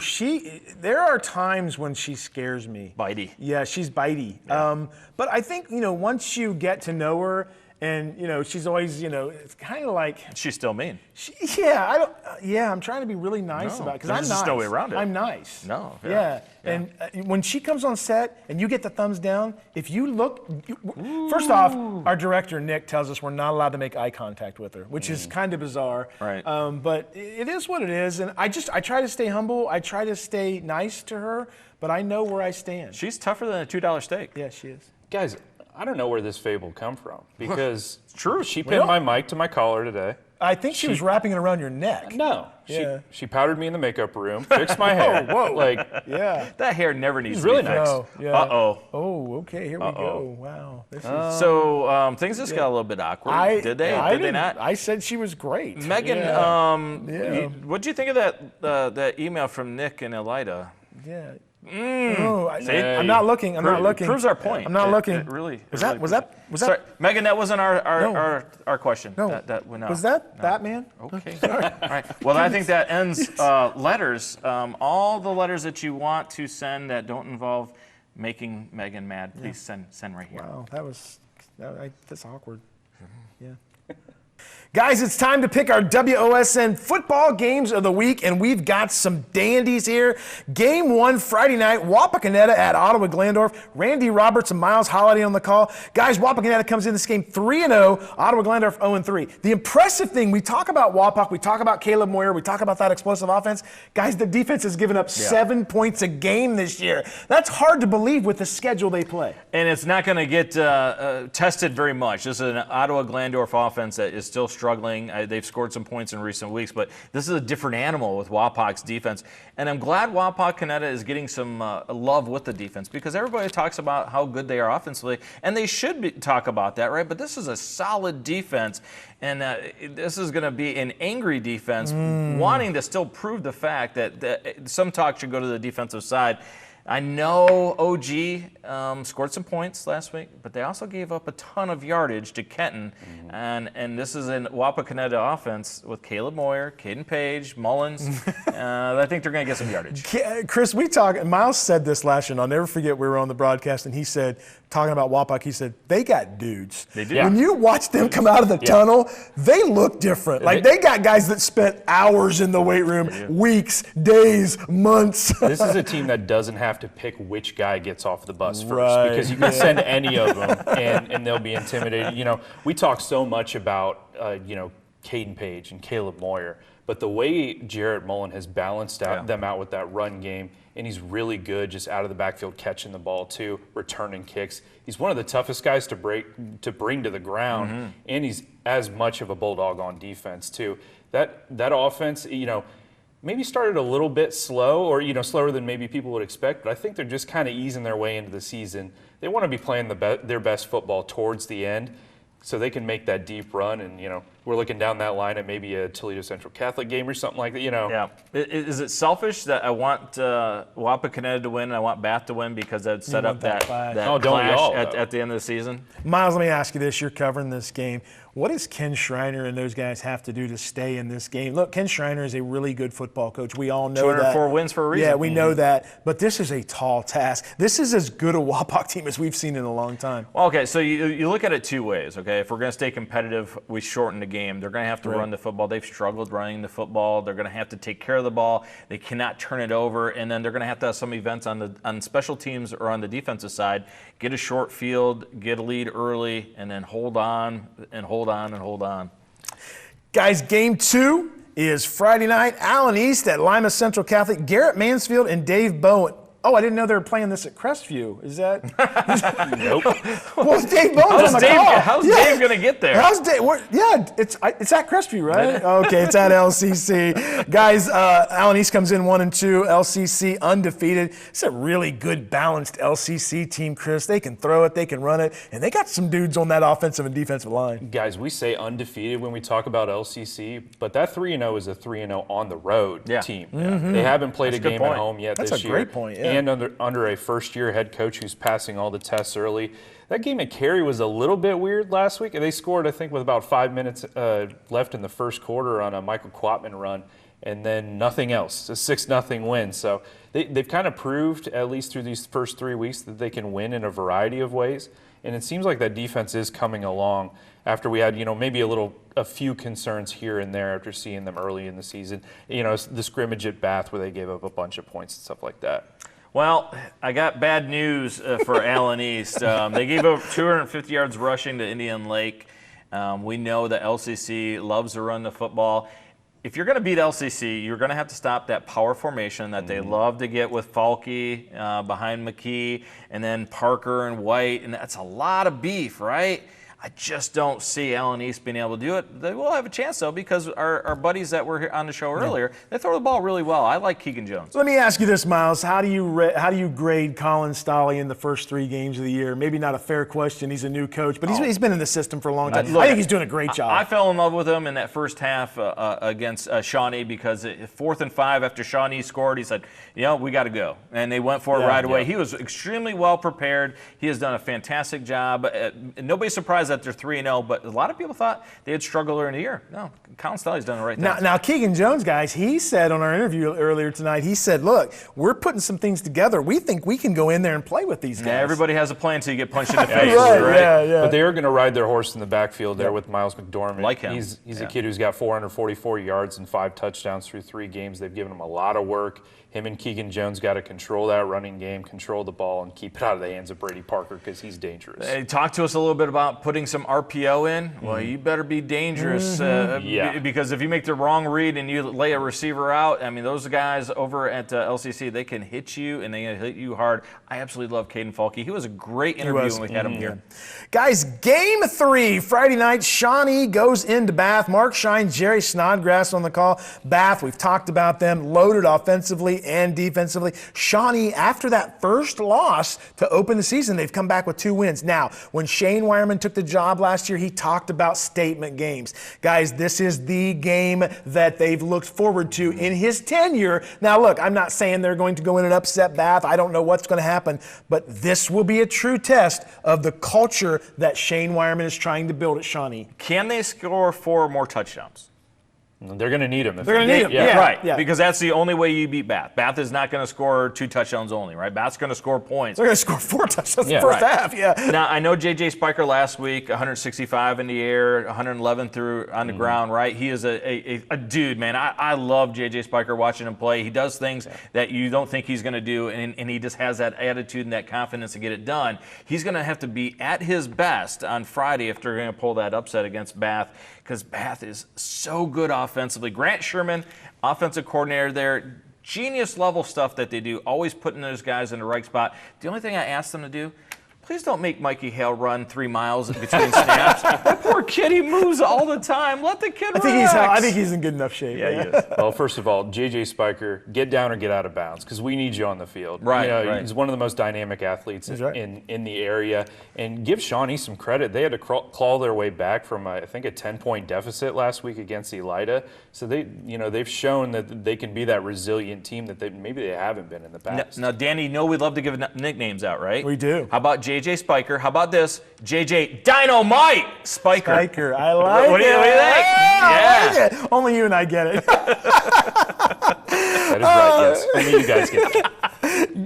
there are times when she scares me. Bitey. Yeah, she's bitey. Yeah. But I think, once you get to know her, and, she's always, it's kind of like. She's still mean. I'm trying to be really nice about it, because I'm nice. There's just no way around it. I'm nice. No. Yeah. And when she comes on set and you get the thumbs down, if you look, first off, our director, Nick, tells us we're not allowed to make eye contact with her, which is kind of bizarre. Right. But it is what it is. And I try to stay humble. I try to stay nice to her, but I know where I stand. She's tougher than a $2 steak. Yeah, she is. Guys, I don't know where this fable come from, because it's true. She pinned my mic to my collar today. I think she was wrapping it around your neck. No. Yeah. She powdered me in the makeup room, fixed my hair. That hair never needs to really be nice. fixed. Yeah. Uh-oh. Oh, okay, here we go. Wow. This is So things just got a little bit awkward. Did they? Did they not? I said she was great. Megan, what'd you think of that email from Nick and Elida? Yeah. I'm not looking. Proves our point. I'm not looking. Was that? Sorry, Megan, that wasn't our question. No. Was that Batman? Okay. All right. Well, I think that ends letters. All the letters that you want to send that don't involve making Megan mad, please send right here. Wow, that was That's awkward. Yeah. Guys, it's time to pick our WOSN football games of the week, and we've got some dandies here. Game 1, Friday night, Wapakoneta at Ottawa Glandorf. Randy Roberts and Miles Holliday on the call. Guys, Wapakoneta comes in this game 3-0, Ottawa Glandorf 0-3. The impressive thing, we talk about Wapak, we talk about Caleb Moyer, we talk about that explosive offense. Guys, the defense has given up 7 points a game this year. That's hard to believe with the schedule they play. And it's not going to get tested very much. This is an Ottawa Glandorf offense that is still struggling. They've scored some points in recent weeks, but this is a different animal with Wapak's defense. And I'm glad Wapakoneta is getting some love with the defense, because everybody talks about how good they are offensively, and they should talk about that, right? But this is a solid defense, and this is going to be an angry defense wanting to still prove the fact that some talk should go to the defensive side. I know OG scored some points last week, but they also gave up a ton of yardage to Kenton. And this is an Wapakoneta offense with Caleb Moyer, Caden Page, Mullins. I think they're going to get some yardage. Chris, Miles said this last year, and I'll never forget, we were on the broadcast, and he said, talking about Wapak, he said, they got dudes. They do. When you watch them come out of the tunnel, they look different. Like, they got guys that spent hours in the weight room, weeks, days, months. This is a team that doesn't have to pick which guy gets off the bus first, because you can send any of them and they'll be intimidated. You know, we talk so much about, Caden Page and Caleb Moyer, but the way Jarrett Mullen has balanced them out with that run game, and he's really good just out of the backfield catching the ball too, returning kicks. He's one of the toughest guys to bring to the ground, and he's as much of a bulldog on defense too. That offense, maybe started a little bit slow, or slower than maybe people would expect, but I think they're just kind of easing their way into the season. They want to be playing their best football towards the end, so they can make that deep run. And we're looking down that line at maybe a Toledo Central Catholic game or something like that. Yeah. Is it selfish that I want Wapakoneta to win and I want Bath to win because I'd set up that clash at the end of the season? Miles, let me ask you this. You're covering this game. What does Ken Schreiner and those guys have to do to stay in this game? Look, Ken Schreiner is a really good football coach. We all know that. 204 wins for a reason. Yeah, we know that. But this is a tall task. This is as good a Wapak team as we've seen in a long time. Well, okay, so you look at it two ways, okay? If we're going to stay competitive, we shorten the game. They're going to have to run the football. They've struggled running the football. They're going to have to take care of the ball. They cannot turn it over. And then they're going to have some events on special teams or on the defensive side. Get a short field, get a lead early, and then hold on and hold on and hold on. Guys, game 2 is Friday night. Allen East at Lima Central Catholic. Garrett Mansfield and Dave Bowen. Oh, I didn't know they were playing this at Crestview. Is that? Nope. Well, Dave Bowen's on the call. How's Dave going to get there? How's Dave? It's at Crestview, right? Okay, it's at LCC. Guys, Allen East comes in 1-2. LCC undefeated. It's a really good, balanced LCC team, Chris. They can throw it, they can run it, and they got some dudes on that offensive and defensive line. Guys, we say undefeated when we talk about LCC, but that 3-0 is a 3-0 on the road team. They haven't played a game at home yet this year. That's a great point, yeah. And under a first-year head coach who's passing all the tests early. That game at Cary was a little bit weird last week. They scored, I think, with about 5 minutes left in the first quarter on a Michael Quatman run, and then nothing else. A 6-0 win. So they've kind of proved, at least through these first 3 weeks, that they can win in a variety of ways. And it seems like that defense is coming along after we had, maybe a few concerns here and there after seeing them early in the season. The scrimmage at Bath where they gave up a bunch of points and stuff like that. Well, I got bad news for Allen East. They gave up 250 yards rushing to Indian Lake. We know that LCC loves to run the football. If you're going to beat LCC, you're going to have to stop that power formation that they love to get with Falke behind McKee, and then Parker and White, and that's a lot of beef, right? I just don't see Allen East being able to do it. They will have a chance, though, because our buddies that were here on the show earlier, they throw the ball really well. I like Keagan Jones. Let me ask you this, Miles. How do you grade Colin Stolley in the first 3 games of the year? Maybe not a fair question. He's a new coach, but he's been in the system for a long time. I think he's doing a great job. I fell in love with him in that first half against Shawnee, because 4th and 5 after Shawnee scored, he said, we got to go. And they went for it right away. He was extremely well prepared. He has done a fantastic job. Nobody's surprised realize that they're 3-0, but a lot of people thought they'd struggle early in the year. No, Colin Stelly's done the right thing. Now, Keagan Jones, guys, he said on our interview earlier tonight, he said, look, we're putting some things together. We think we can go in there and play with these guys. Yeah, everybody has a plan until you get punched in the face. Right. Yeah. But they are going to ride their horse in the backfield there with Miles McDormand. Like him. He's a kid who's got 444 yards and 5 touchdowns through 3 games. They've given him a lot of work. Him and Keagan Jones got to control that running game, control the ball, and keep it out of the hands of Brady Parker because he's dangerous. Hey, talk to us a little bit about putting some RPO in. Well, you better be dangerous because if you make the wrong read and you lay a receiver out, I mean, those guys over at LCC, they can hit you and they can hit you hard. I absolutely love Caden Falke. He was a great interview when we had him here. Guys, game 3, Friday night, Shawnee goes into Bath. Mark Shine, Jerry Snodgrass on the call. Bath, we've talked about them, loaded offensively and defensively. Shawnee, after that first loss to open the season, they've come back with 2 wins. Now, when Shane Wireman took the job last year, he talked about statement games. Guys, this is the game that they've looked forward to in his tenure. Now, look, I'm not saying they're going to go in and upset Bath. I don't know what's going to happen, but this will be a true test of the culture that Shane Wireman is trying to build at Shawnee. Can they score 4 more touchdowns? They're going to need him. They're going to need him. Yeah. Right, because that's the only way you beat Bath. Bath is not going to score 2 touchdowns only, right? Bath's going to score points. They're going to score 4 touchdowns in the first half, Now, I know J.J. Spiker last week, 165 in the air, 111 through on the ground, right? He is a dude, man. I love J.J. Spiker watching him play. He does things that you don't think he's going to do, and he just has that attitude and that confidence to get it done. He's going to have to be at his best on Friday if they're going to pull that upset against Bath, because Bath is so good offensively. Grant Sherman, offensive coordinator there, genius level stuff that they do, always putting those guys in the right spot. The only thing I asked them to do, please don't make Mikey Hale run 3 miles between snaps. That poor kid, he moves all the time. Let the kid relax. I think he's in good enough shape. Yeah, he is. Well, first of all, J.J. Spiker, get down or get out of bounds because we need you on the field. Right. He's one of the most dynamic athletes right. in the area. And give Shawnee some credit. They had to claw their way back from, I think, a 10-point deficit last week against Elida. So they've shown that they can be that resilient team that maybe they haven't been in the past. Now, Danny, you know we love to give nicknames out, right? We do. How about J.J. Spiker? How about this? J.J. Dynamite Spiker. Spiker, I like it. What do you think? I like it. Only you and I get it. That is right, yes. Only you guys get it.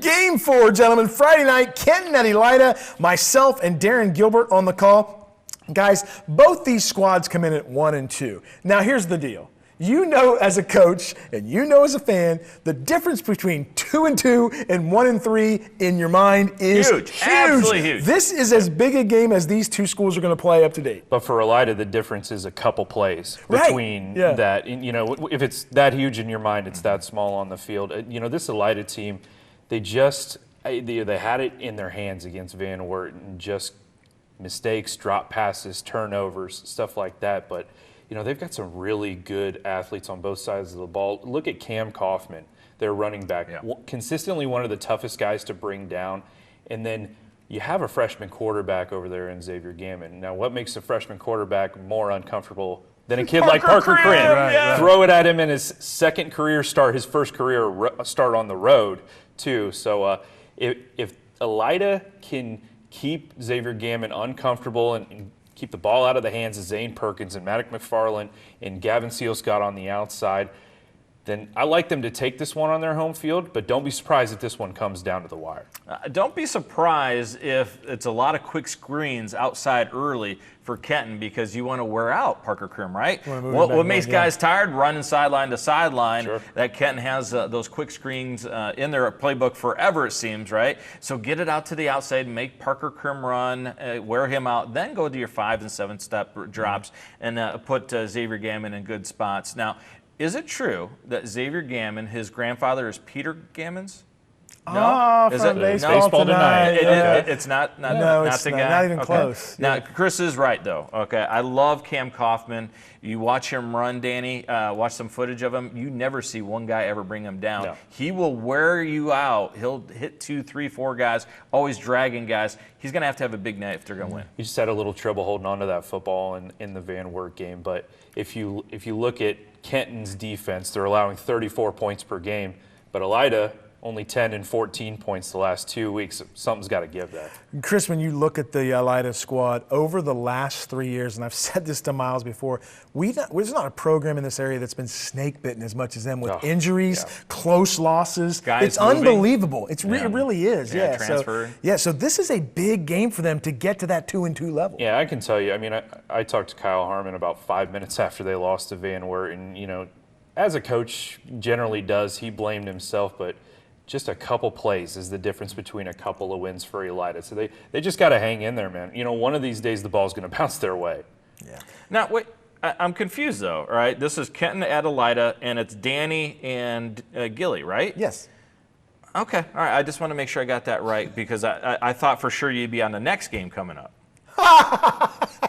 Game 4, gentlemen. Friday night, Kenton at Elida. Myself and Darren Gilbert on the call. Guys, both these squads come in at 1 and 2. Now, here's the deal. You know as a coach and you know as a fan, the difference between 2 and 2 and 1 and 3 in your mind is huge. Absolutely huge. This is as big a game as these 2 schools are going to play up to date. But for Elida, the difference is a couple plays between that. And, if it's that huge in your mind, it's that small on the field. This Elida team, they had it in their hands against Van Wert, and just mistakes, drop passes, turnovers, stuff like that. But they've got some really good athletes on both sides of the ball. Look at Cam Kaufman, their running back, consistently one of the toughest guys to bring down. And then you have a freshman quarterback over there in Xavier Gammon. Now, what makes a freshman quarterback more uncomfortable than a kid like Parker Crin? Right. Throw it at him in his second career start, his first career start on the road, too. So if Elida can keep Xavier Gammon uncomfortable and keep the ball out of the hands of Zane Perkins and Maddox McFarland and Gavin Sealscott on the outside, then I like them to take this one on their home field, but don't be surprised if this one comes down to the wire. Don't be surprised if it's a lot of quick screens outside early for Kenton because you want to wear out Parker Krim, right? What makes guys tired? Running sideline to sideline. Sure. That Kenton has those quick screens in their playbook forever, it seems, right? So get it out to the outside, make Parker Krim run, wear him out, then go to your 5 and 7 step drops and put Xavier Gammon in good spots. Now, is it true that Xavier Gammon, his grandfather is Peter Gammons? No, is from it baseball tonight. It's not the guy. Not even close. Now Chris is right though. Okay, I love Cam Kaufman. You watch him run, Danny. Watch some footage of him. You never see one guy ever bring him down. No. He will wear you out. He'll hit 2, 3, 4 guys, always dragging guys. He's gonna have a big night if they're gonna win. He just had a little trouble holding on to that football in the Van Wert game. But if you look at Kenton's defense, they're allowing 34 points per game. But Elida, only 10 and 14 points the last 2 weeks. Something's got to give there. Chris, when you look at the Elida squad over the last 3 years, and I've said this to Miles before, there's not a program in this area that's been snake bitten as much as them with injuries, close losses. Guys it's moving. Unbelievable. It really is. Yeah, transfer. So this is a big game for them to get to that 2-2 level. Yeah, I can tell you. I mean, I talked to Kyle Harmon about 5 minutes after they lost to Van Wert, and as a coach generally does, he blamed himself, but just a couple plays is the difference between a couple of wins for Elida. So they just got to hang in there, man. One of these days the ball's going to bounce their way. Yeah. Now, wait, I'm confused, though, all right? This is Kenton at Elida, and it's Danny and Gilly, right? Yes. Okay, all right. I just want to make sure I got that right because I thought for sure you'd be on the next game coming up.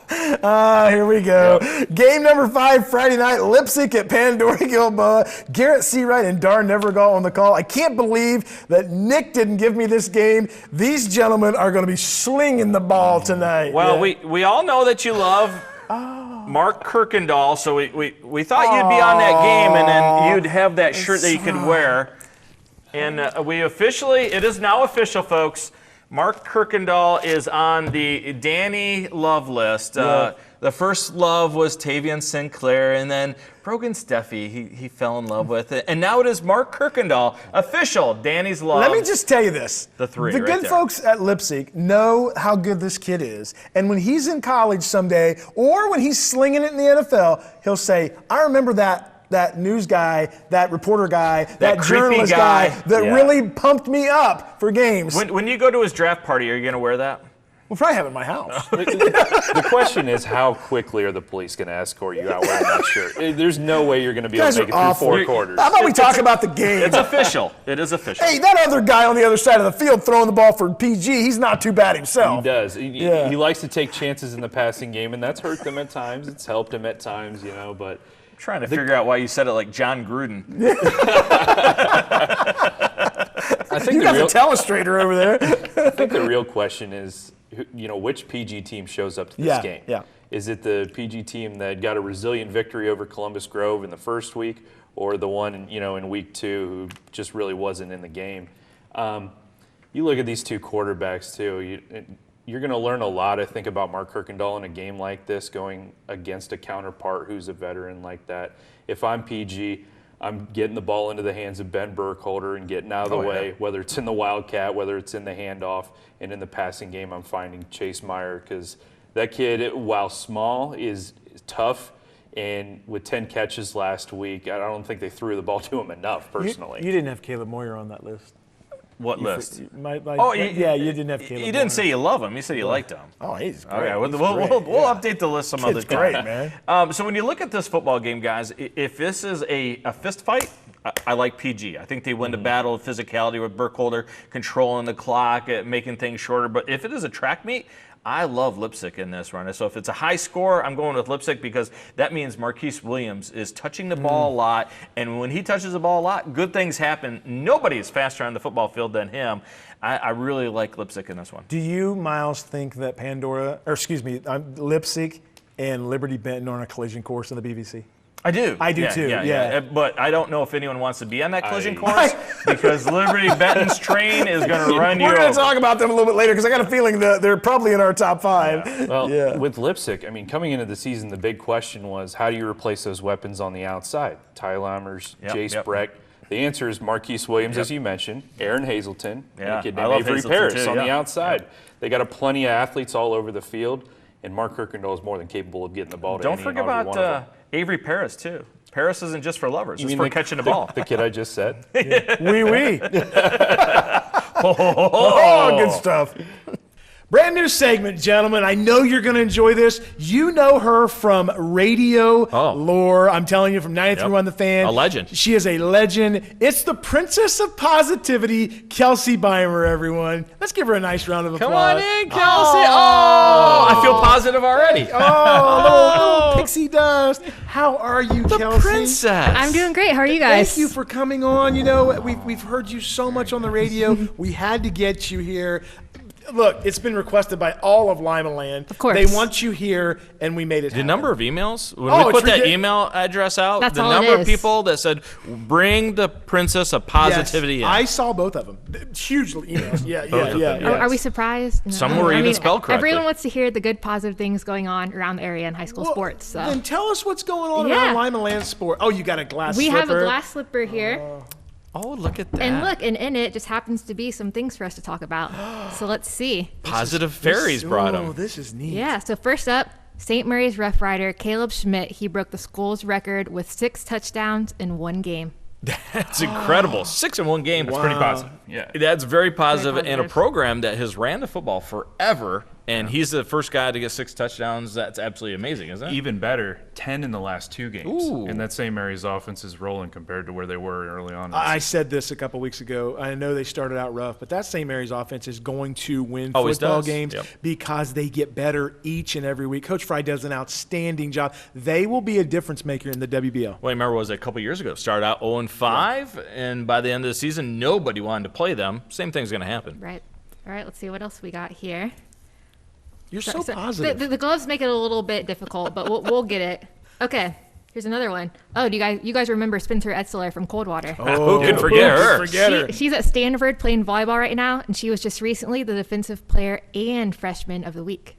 Here we go. Yep. Game number 5, Friday night, Leipzig at Pandora Gilboa. Garrett Seawright and Dar Nevergall on the call. I can't believe that Nick didn't give me this game. These gentlemen are going to be slinging the ball tonight. Well, we all know that you love Mark Kirkendall, so we thought you'd be on that game, and then you'd have that shirt that you could wear. And it is now official, folks. Mark Kirkendall is on the Danny Love list. The first love was Tavian Sinclair, and then Brogan Steffi he fell in love with it. And now it is Mark Kirkendall, official Danny's love. Let me just tell you this. The good there. folks at Leipzig know how good this kid is. And when he's in college someday, or when he's slinging it in the NFL, he'll say, I remember that news guy, that reporter guy, that journalist guy that really pumped me up for games. When you go to his draft party, are you going to wear that? We'll probably have it in my house. The question is, how quickly are the police going to escort you out wearing that shirt? There's no way you're going to be able to make it through 4 quarters. How about we talk about the game? It's official. It is official. Hey, that other guy on the other side of the field throwing the ball for PG, he's not too bad himself. He does. He likes to take chances in the passing game, and that's hurt them at times. It's helped him at times, but... Trying to figure out why you said it like John Gruden. I think you got the telestrator over there. I think the real question is, which PG team shows up to this game? Yeah. Is it the PG team that got a resilient victory over Columbus Grove in the first week, or the one in week 2 who just really wasn't in the game? You look at these two quarterbacks too. You're going to learn a lot, I think, about Mark Kirkendall in a game like this, going against a counterpart who's a veteran like that. If I'm PG, I'm getting the ball into the hands of Ben Burkholder and getting out of the way, whether it's in the Wildcat, whether it's in the handoff, and in the passing game, I'm finding Chase Meyer, because that kid, while small, is tough. And with 10 catches last week, I don't think they threw the ball to him enough, personally. You didn't have Caleb Moyer on that list. What list? You didn't have Caleb. You didn't say you love him. You said you liked him. Oh, he's great. Okay, we'll update the list some other time. Great, man. So when you look at this football game, guys, if this is a fist fight, I like PG. I think they win the battle of physicality with Burkholder controlling the clock, making things shorter. But if it is a track meet, I love Leipzig in this run. So if it's a high score, I'm going with Leipzig because that means Marquise Williams is touching the ball a lot. And when he touches the ball a lot, good things happen. Nobody is faster on the football field than him. I really like Leipzig in this one. Do you, Miles, think that Leipzig and Liberty Benton are on a collision course in the BVC? I do. I do too. Yeah. But I don't know if anyone wants to be on that collision course because Liberty Benton's train is going to run you over. We're going to talk about them a little bit later because I got a feeling that they're probably in our top 5. Yeah. Well, with Leipzig, coming into the season, the big question was, how do you replace those weapons on the outside? Ty Lammers, Jace Brecht. The answer is Marquise Williams, as you mentioned, Aaron Hazelton, and a kid named Avery Paris on the outside. Yeah. They got plenty of athletes all over the field, and Mark Kirkendall is more than capable of getting the ball to Don't forget about Avery Paris, too. Paris isn't just for lovers. It's for catching the ball. The kid I just said? Oui. Oh, good stuff. Brand new segment, gentlemen. I know you're going to enjoy this. You know her from radio lore. I'm telling you, from 93.1 The Fan. A legend. She is a legend. It's the Princess of Positivity, Kelsey Beimer, everyone. Let's give her a nice round of applause. Come on in, Kelsey. Oh, I feel positive already. Little pixie dust. How are you, Kelsey? The princess. I'm doing great. How are you guys? Thank you for coming on. We've heard you so much on the radio. We had to get you here. Look, it's been requested by all of Lima Land. Of course. They want you here, and we made it happen. The number of emails, when Oh, we put it's that ridic- email address out, That's the all it number of is. people that said, bring the princess of positivity Yes, in. I saw both of them. Huge emails. Yeah, Both of them, Are we surprised? No. Some were even spelled correctly. Everyone wants to hear the good, positive things going on around the area in high school sports. So Then tell us what's going on Yeah. around Lima Land Sport. Oh, you got a glass we slipper. have a glass slipper here, Oh, look at that. and look, and in it just happens to be some things for us to talk about. So let's see. Positive Fairies brought Oh, them. this is neat. Yeah. So first up, St. Mary's Rough Rider Caleb Schmidt. He broke the school's record with 6 touchdowns in one game. That's incredible. 6 in one game. That's Pretty positive. Yeah. That's very positive, Very and a positive. program that has ran the football forever, and he's the first guy to get 6 touchdowns. That's absolutely amazing, isn't it? Even better, 10 in the last 2 games. Ooh. And that St. Mary's offense is rolling compared to where they were early on. in the I season. said this a couple weeks ago. I know they started out rough, but that St. Mary's offense is going to win Always football does. games Yep. because they get better each and every week. Coach Fry does an outstanding job. They will be a difference maker in the WBL. Well, I remember, was it a couple years ago? Started out 0-5, and by the end of the season, nobody wanted to play them. Same thing's going to happen. Right. All right. Let's see what else we got here. You're so positive. The gloves make it a little bit difficult, but we'll get it. Okay. Here's another one. Oh, do you guys remember Spencer Etzler from Coldwater? Who can forget her? Forget her. She's at Stanford playing volleyball right now, and she was just recently the defensive player and freshman of the week.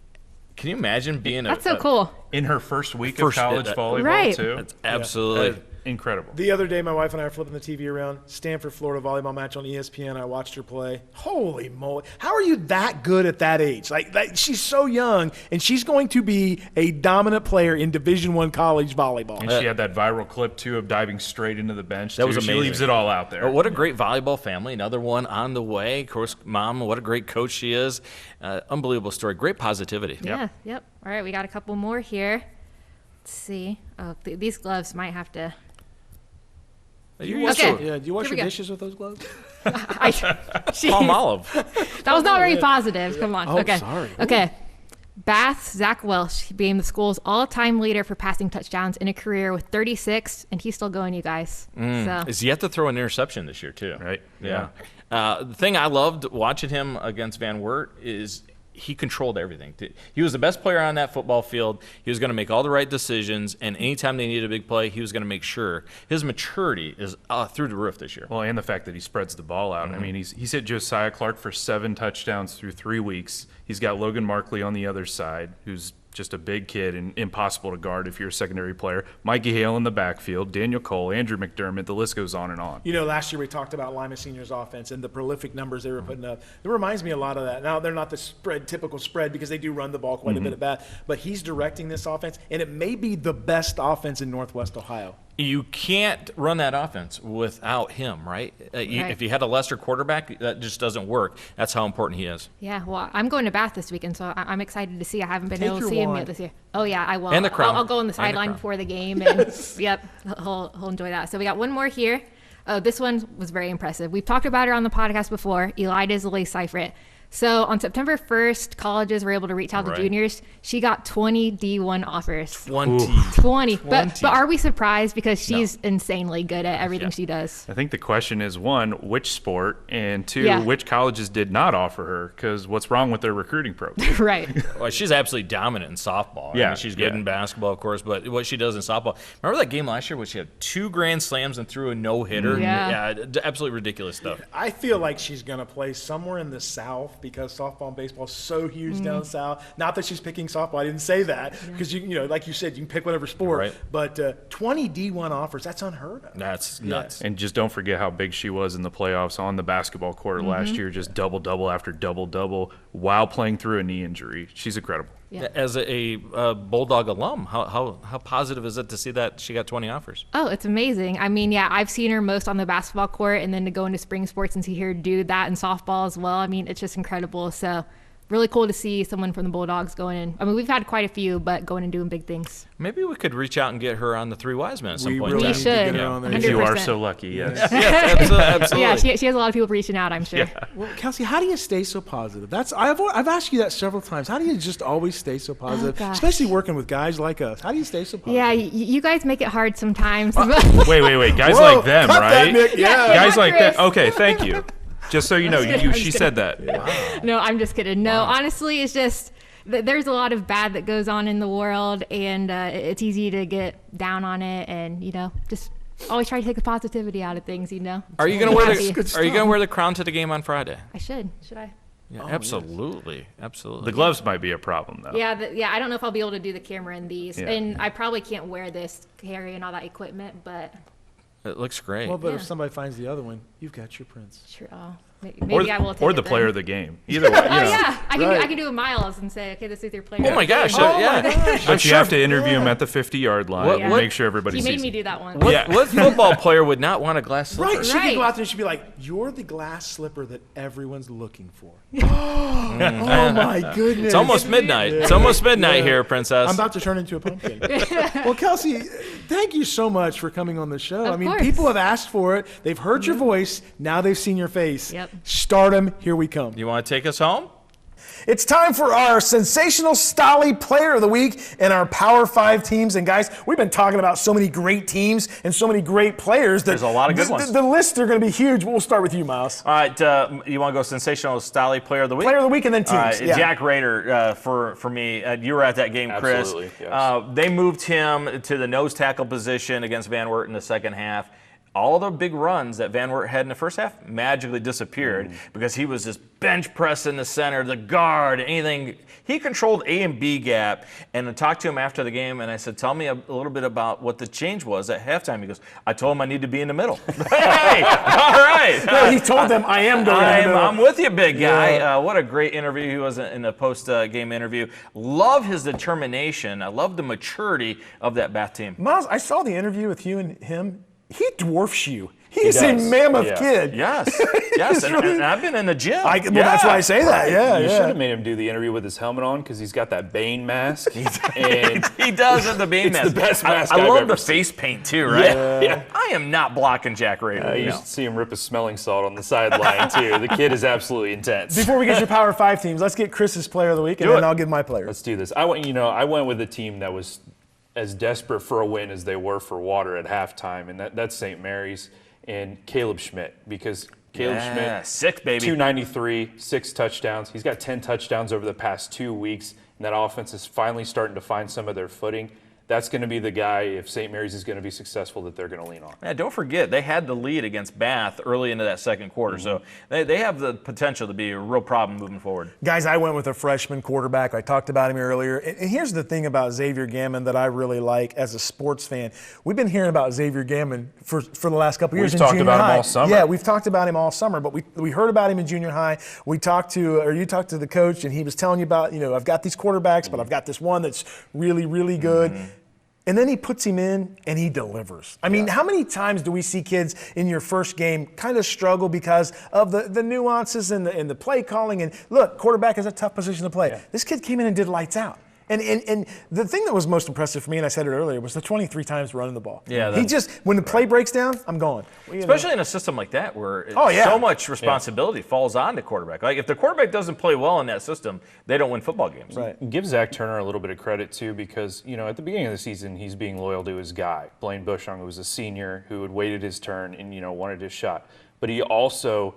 Can you imagine being That's so cool. In her first week First- of college volleyball, Right. too. That's absolutely. Incredible. The other day, my wife and I are flipping the TV around. Stanford, Florida volleyball match on ESPN. I watched her play. Holy moly! How are you that good at that age? Like she's so young, and she's going to be a dominant player in Division I college volleyball. And she had that viral clip, too, of diving straight into the bench. That was too. She amazing. leaves it all out there. Oh, what a great volleyball family. Another one on the way. Of course, Mom, what a great coach she is. Unbelievable story. Great positivity. Yeah. Yep. All right. We got a couple more here. Let's see. Oh, these gloves might have to. You used Okay. to Yeah, do you wash Here we your go. dishes with those gloves? Jeez. Palm Olive. That was not very positive. Come on. Oh, Okay. sorry. Okay. Bath's Zach Welsh became the school's all-time leader for passing touchdowns in a career with 36, and he's still going, you guys. So Is yet to throw an interception this year, too. Right. Yeah. The thing I loved watching him against Van Wert is he controlled everything. He was the best player on that football field. He was going to make all the right decisions, and anytime they needed a big play, he was going to make sure. His maturity is through the roof this year. Well, and the fact that he spreads the ball out. I mean, he's hit Josiah Clark for 7 touchdowns through 3 weeks. He's got Logan Markley on the other side, who's just a big kid and impossible to guard if you're a secondary player. Mikey Hale in the backfield, Daniel Cole, Andrew McDermott, the list goes on and on. You know, last year we talked about Lima Senior's offense and the prolific numbers they were putting up. It reminds me a lot of that. Now, they're not the typical spread because they do run the ball quite a bit at bat, but he's directing this offense, and it may be the best offense in Northwest Ohio. You can't run that offense without him, right? Right. If you had a lesser quarterback, that just doesn't work. That's how important he is. yeah, well, I'm going to Bath this weekend, so I'm excited to see. I haven't been Take able to your see him wand. yet this year. Oh yeah, I will. And the crown. I'll go on the And the sideline crown. before the game, and yep, he'll enjoy that. So we got one more here. Oh, this one was very impressive. We've talked about her on the podcast before. Elida Lee Seifert. So on September 1st, colleges were able to reach out Right. to juniors. She got 20 D1 offers. 20. 20. But are we surprised because she's insanely good at everything she does? I think the question is, 1, which sport, and 2, Yeah. which colleges did not offer her? Because what's wrong with their recruiting program? Right. Well, she's absolutely dominant in softball. I Yeah, mean, she's good yeah. in basketball, of course, but what she does in softball. Remember that game last year where she had 2 grand slams and threw a no-hitter? Yeah. Absolutely ridiculous stuff. I feel like she's going to play somewhere in the South because softball and baseball is so huge down south. Not that she's picking softball. I didn't say that because, you know, like you said, you can pick whatever sport. Right. But 20 D1 offers, that's unheard of. That's nuts. And just don't forget how big she was in the playoffs on the basketball court last year, just double-double after double-double while playing through a knee injury. She's incredible. Yeah. As a Bulldog alum, how positive is it to see that she got 20 offers? Oh, it's amazing. I mean, yeah, I've seen her most on the basketball court, and then to go into spring sports and see her do that in softball as well. I mean, it's just incredible. So really cool to see someone from the Bulldogs going in. I mean, we've had quite a few, but going and doing big things. Maybe we could reach out and get her on the Three Wise Men at some We point. really We need to get should. her on there. If you are 100%. so lucky, yes. Yes, absolutely. Yeah, she has a lot of people reaching out, I'm sure. Well, Kelsey, how do you stay so positive? I've asked you that several times. How do you just always stay so positive, gosh. especially working with guys like us? How do you stay so positive? Yeah, you guys make it hard sometimes. Wait. Guys Whoa, like them, cut that, right? Nick. Yeah. Yeah. Guys like that. Chris. Okay, thank you. Just so you know, I'm just she kidding. said that. No, I'm just kidding. No, honestly, it's just there's a lot of bad that goes on in the world, and it's easy to get down on it, and just always try to take the positivity out of things. Are you gonna wear the crown to the game on Friday? I should. Should I? Yeah, absolutely. The gloves might be a problem, though. Yeah, I don't know if I'll be able to do the camera in these, Yeah. and I probably can't wear this, carrying all that equipment, but It looks great. Well, but Yeah. if somebody finds the other one, you've got your prince. sure, maybe I will take Or it the then. player of the game. Either way. Oh yeah, I Right. can do a Miles and say, okay, this is your player. Oh my gosh! Oh yeah. my gosh. But you have to interview him at the 50-yard line What- and what- make sure everybody He sees made me him. do that one. What football player would not want a glass slipper? Right, she could go Right. out there and she'd be like, "You're the glass slipper that everyone's looking for." Oh my goodness! It's almost midnight. It's almost midnight here, Princess. I'm about to turn into a pumpkin. Well, Kelsey, thank you so much for coming on the show. Of I mean, course. people have asked for it. They've heard your voice. Now they've seen your face. Yep. Stardom, here we come. You want to take us home? It's time for our sensational Stolly Player of the Week and our Power 5 teams. And guys, we've been talking about so many great teams and so many great players. There's a lot of good ones. The lists are going to be huge, but we'll start with you, Miles. All right, you want to go sensational Stolly Player of the Week? Player of the Week and then teams. All right, Yeah. Jack Rader for me. You were at that game, Chris. Absolutely, yes. They moved him to the nose tackle position against Van Wert in the second half. All the big runs that Van Wert had in the first half magically disappeared because he was just bench pressing the center, the guard, anything. He controlled A and B gap. And I talked to him after the game, and I said, tell me a little bit about what the change was at halftime. He goes, I told him I need to be in the middle. Hey, all right. No, he told them, I am going in the middle. I'm with you, big guy. Yeah. What a great interview he was in the post-game interview. Love his determination. I love the maturity of that Bath team. Miles, I saw the interview with you and him. He dwarfs you. He's a does. mammoth Yeah. kid. Yes, yes, and I've been in the gym. That's why I say that. Yeah, You should yeah. have made him do the interview with his helmet on because he's got that Bane mask. and He does have the Bane It's mask. the best mask I I've love ever the seen. face paint too, right? Yeah. I am not blocking Jack Rader. You no. should see him rip a smelling salt on the sideline, too. The kid is absolutely intense. Before we get your Power 5 teams, let's get Chris's Player of the Week, and Do then it. I'll give my player. Let's do this. I went with a team that was as desperate for a win as they were for water at halftime, and that's St. Mary's and Caleb Schmidt, because Caleb Schmidt, 6 baby. 293, 6 touchdowns. He's got 10 touchdowns over the past 2 weeks, and that offense is finally starting to find some of their footing. That's going to be the guy, if St. Mary's is going to be successful, that they're going to lean on. Yeah, don't forget, they had the lead against Bath early into that second quarter, so they have the potential to be a real problem moving forward. Guys, I went with a freshman quarterback. I talked about him earlier. And here's the thing about Xavier Gammon that I really like as a sports fan. We've been hearing about Xavier Gammon for the last couple years We've in talked junior about him high. all summer. Yeah, we've talked about him all summer, but we heard about him in junior high. You talked to the coach, and he was telling you about, I've got these quarterbacks, but I've got this one that's really, really good. And then he puts him in, and he delivers. I mean, how many times do we see kids in your first game kind of struggle because of the nuances and the play calling? And look, quarterback is a tough position to play. Yeah. This kid came in and did lights out. And the thing that was most impressive for me, and I said it earlier, was the 23 times running the ball. Yeah, he just, when the play breaks down, I'm going. Especially in a system like that where yeah. so much responsibility falls on the quarterback. Like if the quarterback doesn't play well in that system, they don't win football games. Right. Give Zach Turner a little bit of credit, too, because, at the beginning of the season, he's being loyal to his guy, Blaine Bushong, who was a senior who had waited his turn and, wanted his shot. But he also,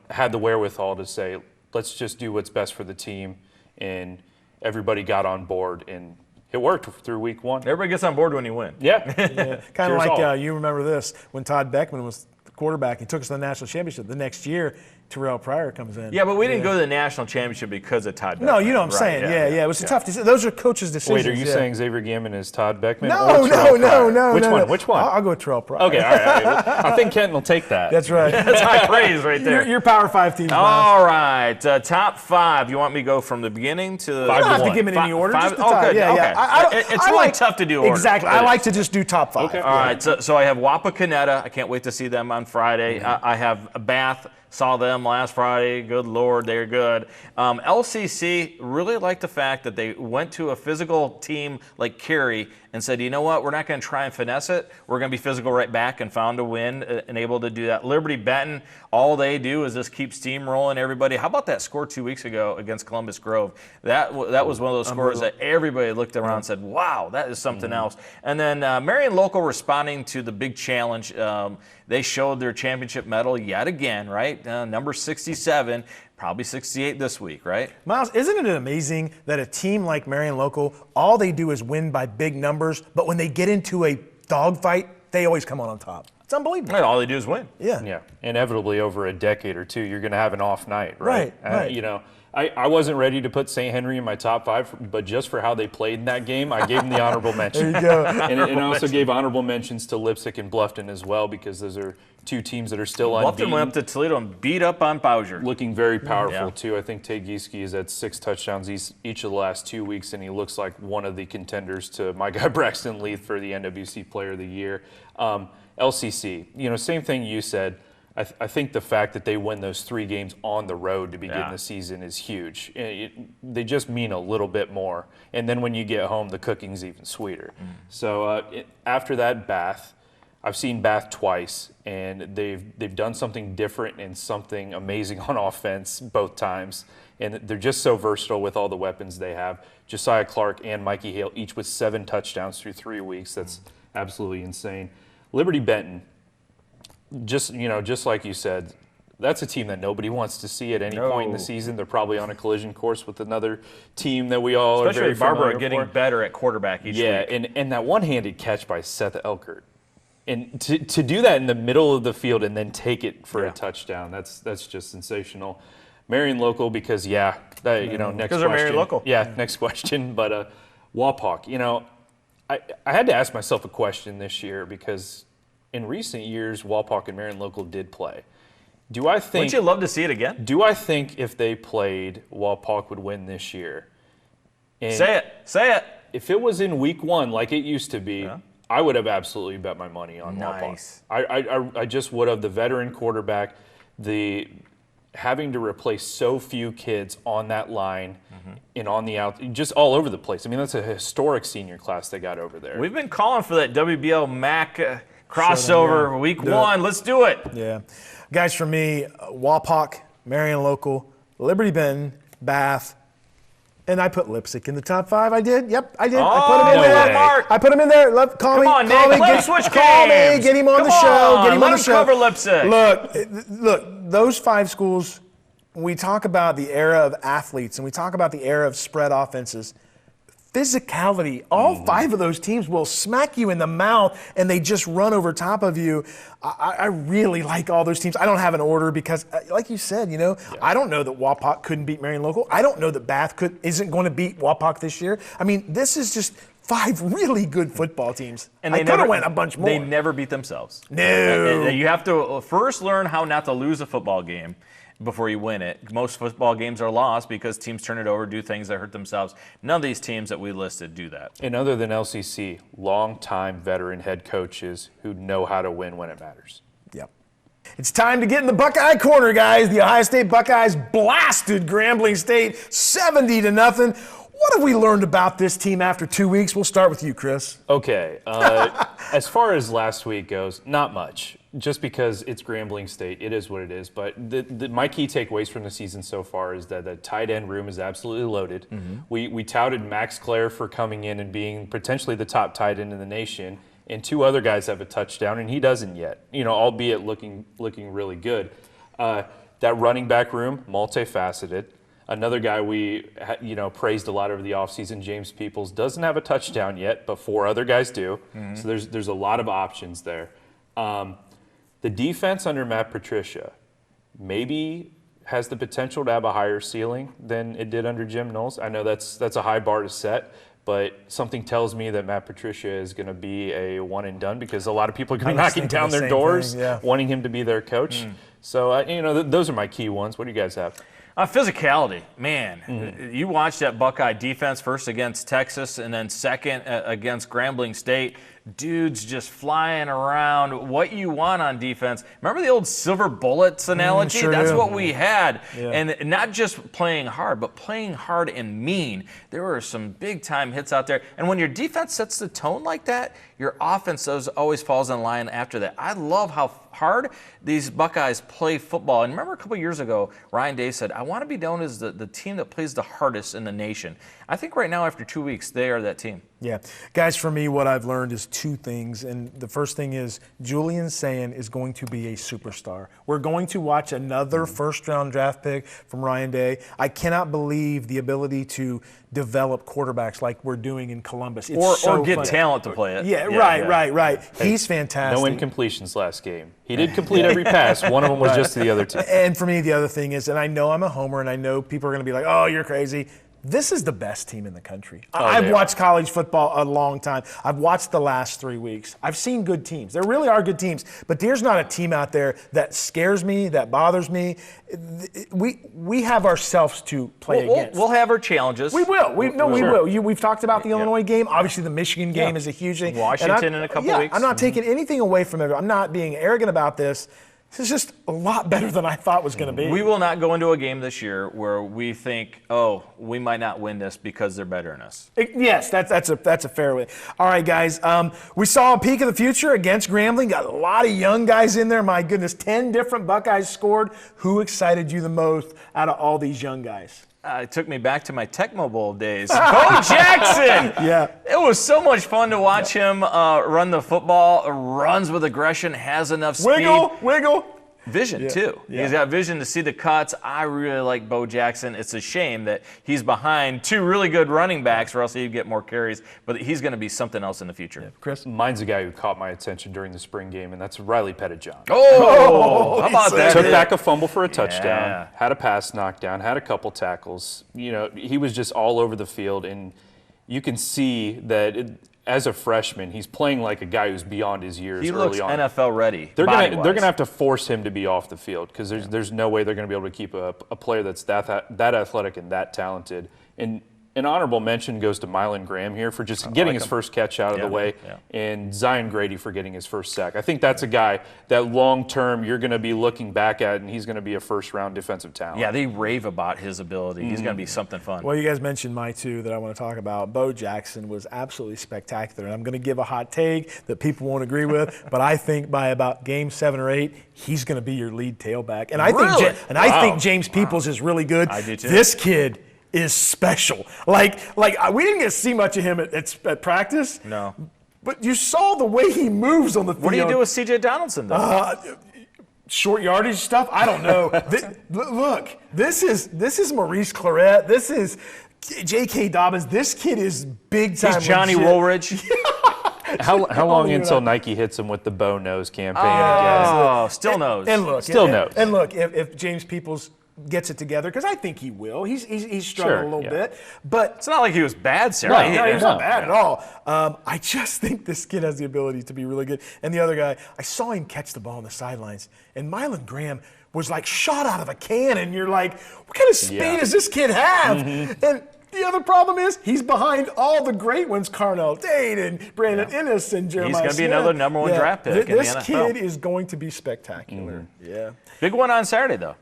had the wherewithal to say, let's just do what's best for the team. And everybody got on board, and it worked through week 1. Everybody gets on board when you win. Yeah. Kind of Cheers like all. you remember this, when Todd Beckman was the quarterback, he took us to the national championship. The next year, Terrell Pryor comes in. Yeah, but we didn't go to the national championship because of Todd Beckman. No, you know what I'm Right, saying. Yeah. It was a tough decision. Those are coaches' decisions. Wait, are you yeah. saying Xavier Gammon is Todd Beckman? No. or Terrell Pryor? Which one? Which one? I'll go with Terrell Pryor. Okay, all right. I think Kenton will take that. That's right. That's high praise right there. Your Power 5 teams. Miles. All right, top 5. You want me to go from the beginning to the You don't have to 5-1. give it any order. Just the Oh, top. good. Yeah, Okay. yeah. It's I really like- tough to do order. Exactly. It I is. like to just do top 5. Okay. All right, so I have Wapakoneta. I can't wait to see them on Friday. I have Bath. Saw them last Friday. Good Lord, they're good. LCC, really like the fact that they went to a physical team like Cary and said, you know what, we're not going to try and finesse it. We're going to be physical right back, and found a win and able to do that. Liberty Benton, all they do is just keep steamrolling everybody. How about that score 2 weeks ago against Columbus Grove? That was one of those scores that everybody looked around and said, wow, that is something else. And then Marion Local responding to the big challenge. They showed their championship medal yet again, right? Number 67, probably 68 this week, right? Miles, isn't it amazing that a team like Marion Local, all they do is win by big numbers, but when they get into a dogfight, they always come on top. It's unbelievable. Right, all they do is win. Yeah. Yeah, inevitably over a decade or two, you're going to have an off night, right? Right. You know, I wasn't ready to put St. Henry in my top 5, but just for how they played in that game, I gave them the honorable mention. There you go. And I also gave honorable mentions to Lipsick and Bluffton as well, because those are two teams that are still unbeaten. Bluffton went up to Toledo and beat up on Bowser. Looking very powerful, Yeah. too. I think Tate Gieske has had 6 touchdowns each of the last 2 weeks, and he looks like one of the contenders to my guy Braxton Leith for the NWC Player of the Year. LCC, you know, same thing you said. I think the fact that they win those 3 games on the road to begin the season is huge. They just mean a little bit more. And then when you get home, the cooking's even sweeter. So after that, Bath. I've seen Bath twice, and they've done something different and something amazing on offense both times. And they're just so versatile with all the weapons they have. Josiah Clark and Mikey Hale, each with 7 touchdowns through 3 weeks. That's absolutely insane. Liberty Benton, just like you said, that's a team that nobody wants to see at any point in the season. They're probably on a collision course with another team that we all Especially are very with Barbara familiar getting for. better at quarterback each week. Yeah, and that one-handed catch by Seth Elkert. And to do that in the middle of the field and then take it for a touchdown, that's just sensational. Marion Local, because next question. Because they're Marion Local. Yeah, next question. But Wapak, I had to ask myself a question this year, because in recent years, Wapak and Marion Local did play. Wouldn't you love to see it again? Do I think if they played, Wapak would win this year? And Say it. if it was in week 1 like it used to be, I would have absolutely bet my money on Nice. Wapak. I just would have. The veteran quarterback, the having to replace so few kids on that line and on the out, just all over the place. I mean, that's a historic senior class they got over there. We've been calling for that WBL MAC crossover week 1. Let's do it. Yeah. Guys, for me, Wapak, Marion Local, Liberty Benton, Bath, and I put Lipsick in the top 5. I did. Yep, I did. I put him in no there. way. Mark. I put him in there. Call me. on, call Nick. me. Let him switch call games. me. Get him on Come the show. on. Get him Let on the him show. cover Lipsick. Look, those 5 schools, we talk about the era of athletes and we talk about the era of spread offenses. Physicality, all 5 of those teams will smack you in the mouth and they just run over top of you. I really like all those teams. I don't have an order because, like you said, I don't know that Wapak couldn't beat Marion Local. I don't know that Bath isn't going to beat Wapak this year. I mean, this is just 5 really good football teams. And I could have went a bunch more. They never beat themselves. No. You have to first learn how not to lose a football game before you win it. Most football games are lost because teams turn it over, do things that hurt themselves. None of these teams that we listed do that. And other than LCC, long-time veteran head coaches who know how to win when it matters. Yep. It's time to get in the Buckeye corner, guys. The Ohio State Buckeyes blasted Grambling State 70-0. What have we learned about this team after 2 weeks? We'll start with you, Chris. Okay. As far as last week goes, not much. Just because it's Grambling State, it is what it is. But my key takeaways from the season so far is that the tight end room is absolutely loaded. We touted Max Clare for coming in and being potentially the top tight end in the nation, and 2 other guys have a touchdown, and he doesn't yet. Albeit looking really good. That running back room, multifaceted. Another guy we praised a lot over the offseason, James Peoples, doesn't have a touchdown yet, but 4 other guys do. So there's a lot of options there. The defense under Matt Patricia maybe has the potential to have a higher ceiling than it did under Jim Knowles. I know that's a high bar to set, but something tells me that Matt Patricia is going to be a one and done because a lot of people are going to be knocking down their doors wanting him to be their coach. So, those are my key ones. What do you guys have? Physicality, man. You watch that Buckeye defense first against Texas and then second against Grambling State. Dudes just flying around. What you want on defense. Remember the old silver bullets analogy? Sure That's do. what we had. Yeah. And not just playing hard, but playing hard and mean. There were some big-time hits out there. And when your defense sets the tone like that, your offense always falls in line after that. I love how hard these Buckeyes play football. And remember a couple years ago, Ryan Day said, I want to be known as the team that plays the hardest in the nation. I think right now, after 2 weeks, they are that team. Yeah. Guys, for me, what I've learned is two things. And the first thing is Julian Sayin is going to be a superstar. We're going to watch another first-round draft pick from Ryan Day. I cannot believe the ability to develop quarterbacks like we're doing in Columbus. It's Or get fun. talent to play it. Yeah, right. He's fantastic. No incompletions last game. He did complete every pass. One of them was just to the other team. And for me, the other thing is, and I know I'm a homer, and I know people are going to be like, oh, you're crazy. This is the best team in the country. I've watched college football a long time. I've watched the last 3 weeks. I've seen good teams. There really are good teams. But there's not a team out there that scares me, that bothers me. We have ourselves to play against. We'll have our challenges. We will. We will. We've talked about the Illinois game. Obviously, the Michigan game is a huge thing. Washington in a couple weeks. I'm not taking anything away from it. I'm not being arrogant about this. This is just a lot better than I thought it was going to be. We will not go into a game this year where we think, oh, we might not win this because they're better than us. Yes, that's a fair way. All right, guys. We saw a peek of the future against Grambling. Got a lot of young guys in there. My goodness, 10 different Buckeyes scored. Who excited you the most out of all these young guys? It took me back to my Tecmo Bowl days. Bo Jackson! Yeah. It was so much fun to watch him run the football, runs with aggression, has enough speed. Wiggle. Vision, too. Yeah. He's got vision to see the cuts. I really like Bo Jackson. It's a shame that he's behind two really good running backs, or else he'd get more carries, but he's going to be something else in the future. Yeah. Chris? Mine's a guy who caught my attention during the spring game, and that's Riley Pettijohn. Oh, how about that? Took back a fumble for a touchdown, Yeah. had a pass knocked down, had a couple tackles. You know, he was just all over the field, and you can see that as a freshman, he's playing like a guy who's beyond his years He early looks on. NFL ready. They're gonna have to force him to be off the field because there's no way they're gonna be able to keep a player that's that athletic and that talented. And an honorable mention goes to Mylan Graham here for just getting his first catch out of the way, and Zion Grady for getting his first sack. I think that's a guy that long term you're going to be looking back at, and he's going to be a first-round defensive talent. Yeah, they rave about his ability. He's going to be something fun. Well, you guys mentioned my two that I want to talk about. Bo Jackson was absolutely spectacular. And I'm going to give a hot take that people won't agree with, but I think by about game 7 or 8, he's going to be your lead tailback. And I think James Peoples is really good. I do too. This kid is special. Like we didn't get to see much of him at practice. No. But you saw the way he moves on the field. What do you do with C.J. Donaldson, though? Short yardage stuff? I don't know. Look, this is Maurice Claret. This is J.K. Dobbins. This kid is big time. He's Johnny legit. Woolridge. How long until Nike hits him with the bow nose campaign? Oh, still knows. And look, knows. And look, if James Peoples gets it together, because I think he will. He's struggled a little bit, but it's not like he was bad, Sarah. No, he's not bad at all. I just think this kid has the ability to be really good. And the other guy, I saw him catch the ball on the sidelines, and Mylan Graham was like shot out of a can, and you're like, what kind of speed does this kid have? And the other problem is he's behind all the great ones, Carnell Dane and Brandon Ennis and Jeremiah He's going to be Smith. another number one draft pick in the This NFL. kid is going to be spectacular. Yeah. Big one on Saturday, though.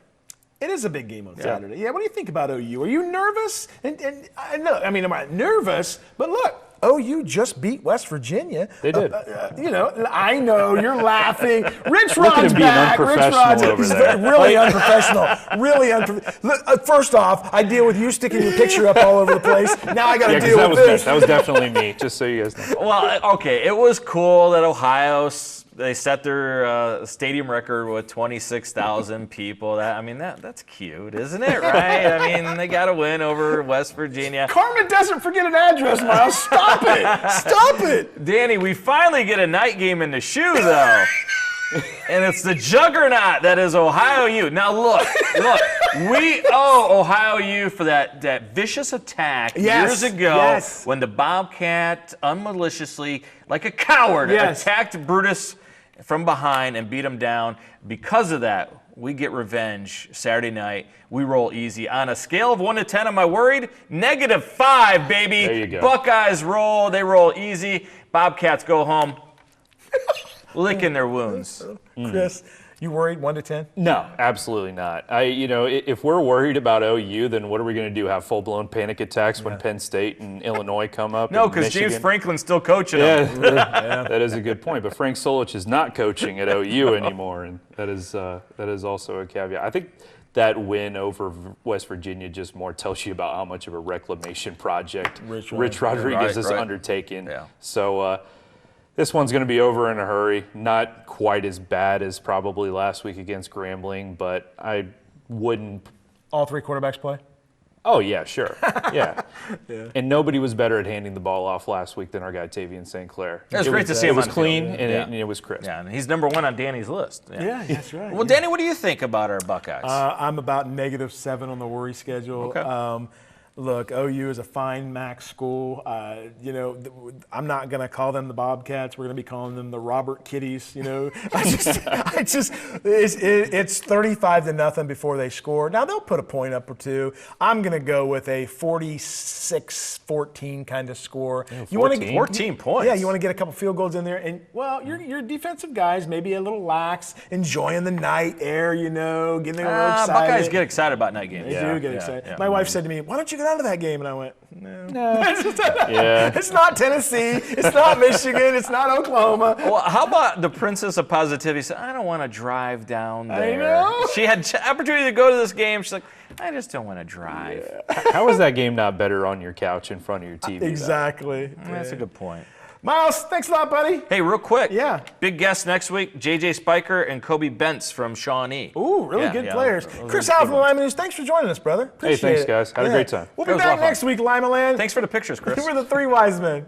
It is a big game on Saturday. Yeah, what do you think about OU? Are you nervous? And I'm not nervous, but look, OU just beat West Virginia. They did. I know, you're laughing. Rich Look at Rod's him being back. Rich unprofessional Rod's over he's there. really unprofessional. Really unprofessional. Look, first off, I deal with you sticking your picture up all over the place. Now I got to deal with this. That was definitely me, just so you guys know. Well, okay, it was cool that Ohio they set their stadium record with 26,000 people. That's cute, isn't it? Right? I mean, they got to win over West Virginia. Carmen doesn't forget an address, Miles. Stop it. Stop it. Danny, we finally get a night game in the shoe, though. And it's the juggernaut that is Ohio U. Now, look, we owe Ohio U for that vicious attack years ago when the Bobcat unmaliciously, like a coward, attacked Brutus from behind and beat him down. Because of that, we get revenge Saturday night. We roll easy. On a scale of 1 to 10, am I worried? -5, baby. There you go. Buckeyes roll. They roll easy. Bobcats go home licking their wounds. Chris, you worried 1 to 10? No, absolutely not. If we're worried about OU, then what are we going to do? Have full-blown panic attacks when Penn State and Illinois come up? No, and because James Michigan? Franklin's still coaching them. That is a good point. But Frank Solich is not coaching at OU anymore, and that is also a caveat. I think that win over West Virginia just more tells you about how much of a reclamation project Rich Rodriguez has undertaken. Yeah. So this one's going to be over in a hurry. Not quite as bad as probably last week against Grambling, but I wouldn't. All three quarterbacks play? Oh, yeah, sure. Yeah. And nobody was better at handing the ball off last week than our guy Tavian St. Clair. It was great to see him It was on the clean field. and it was crisp. Yeah, and he's number 1 on Danny's list. Yeah, that's right. Well, Danny, what do you think about our Buckeyes? I'm about -7 on the worry schedule. Okay. Look, OU is a fine MAC school. I'm not going to call them the Bobcats. We're going to be calling them the Robert Kitties. It's 35-0 before they score. Now they'll put a point up or two. I'm going to go with a 46-14 kind of score. You want to get 14 points. Yeah, you want to get a couple field goals in there, and your defensive guys maybe a little lax, enjoying the night air. Getting a little excited. Buckeyes get excited about night games. They do get excited. Yeah. My wife said to me, "Why don't you get out of that game?" And I went, "No." Yeah. It's not Tennessee. It's not Michigan. It's not Oklahoma. Well, how about the Princess of Positivity said, I don't want to drive down there. I know. She had opportunity to go to this game. She's like, I just don't want to drive. How is that game not better on your couch in front of your TV? Exactly. That's a good point. Miles, thanks a lot, buddy. Hey, real quick. Yeah. Big guest next week, JJ Spiker and Kobe Bentz from Shawnee. Ooh, really good players. Those Chris are Howell good from ones. Lima News, thanks for joining us, brother. Appreciate thanks, it. guys. Had a great time. We'll That be was a lot back of fun. next week, Lima Land. Thanks for the pictures, Chris. We're the three wise men.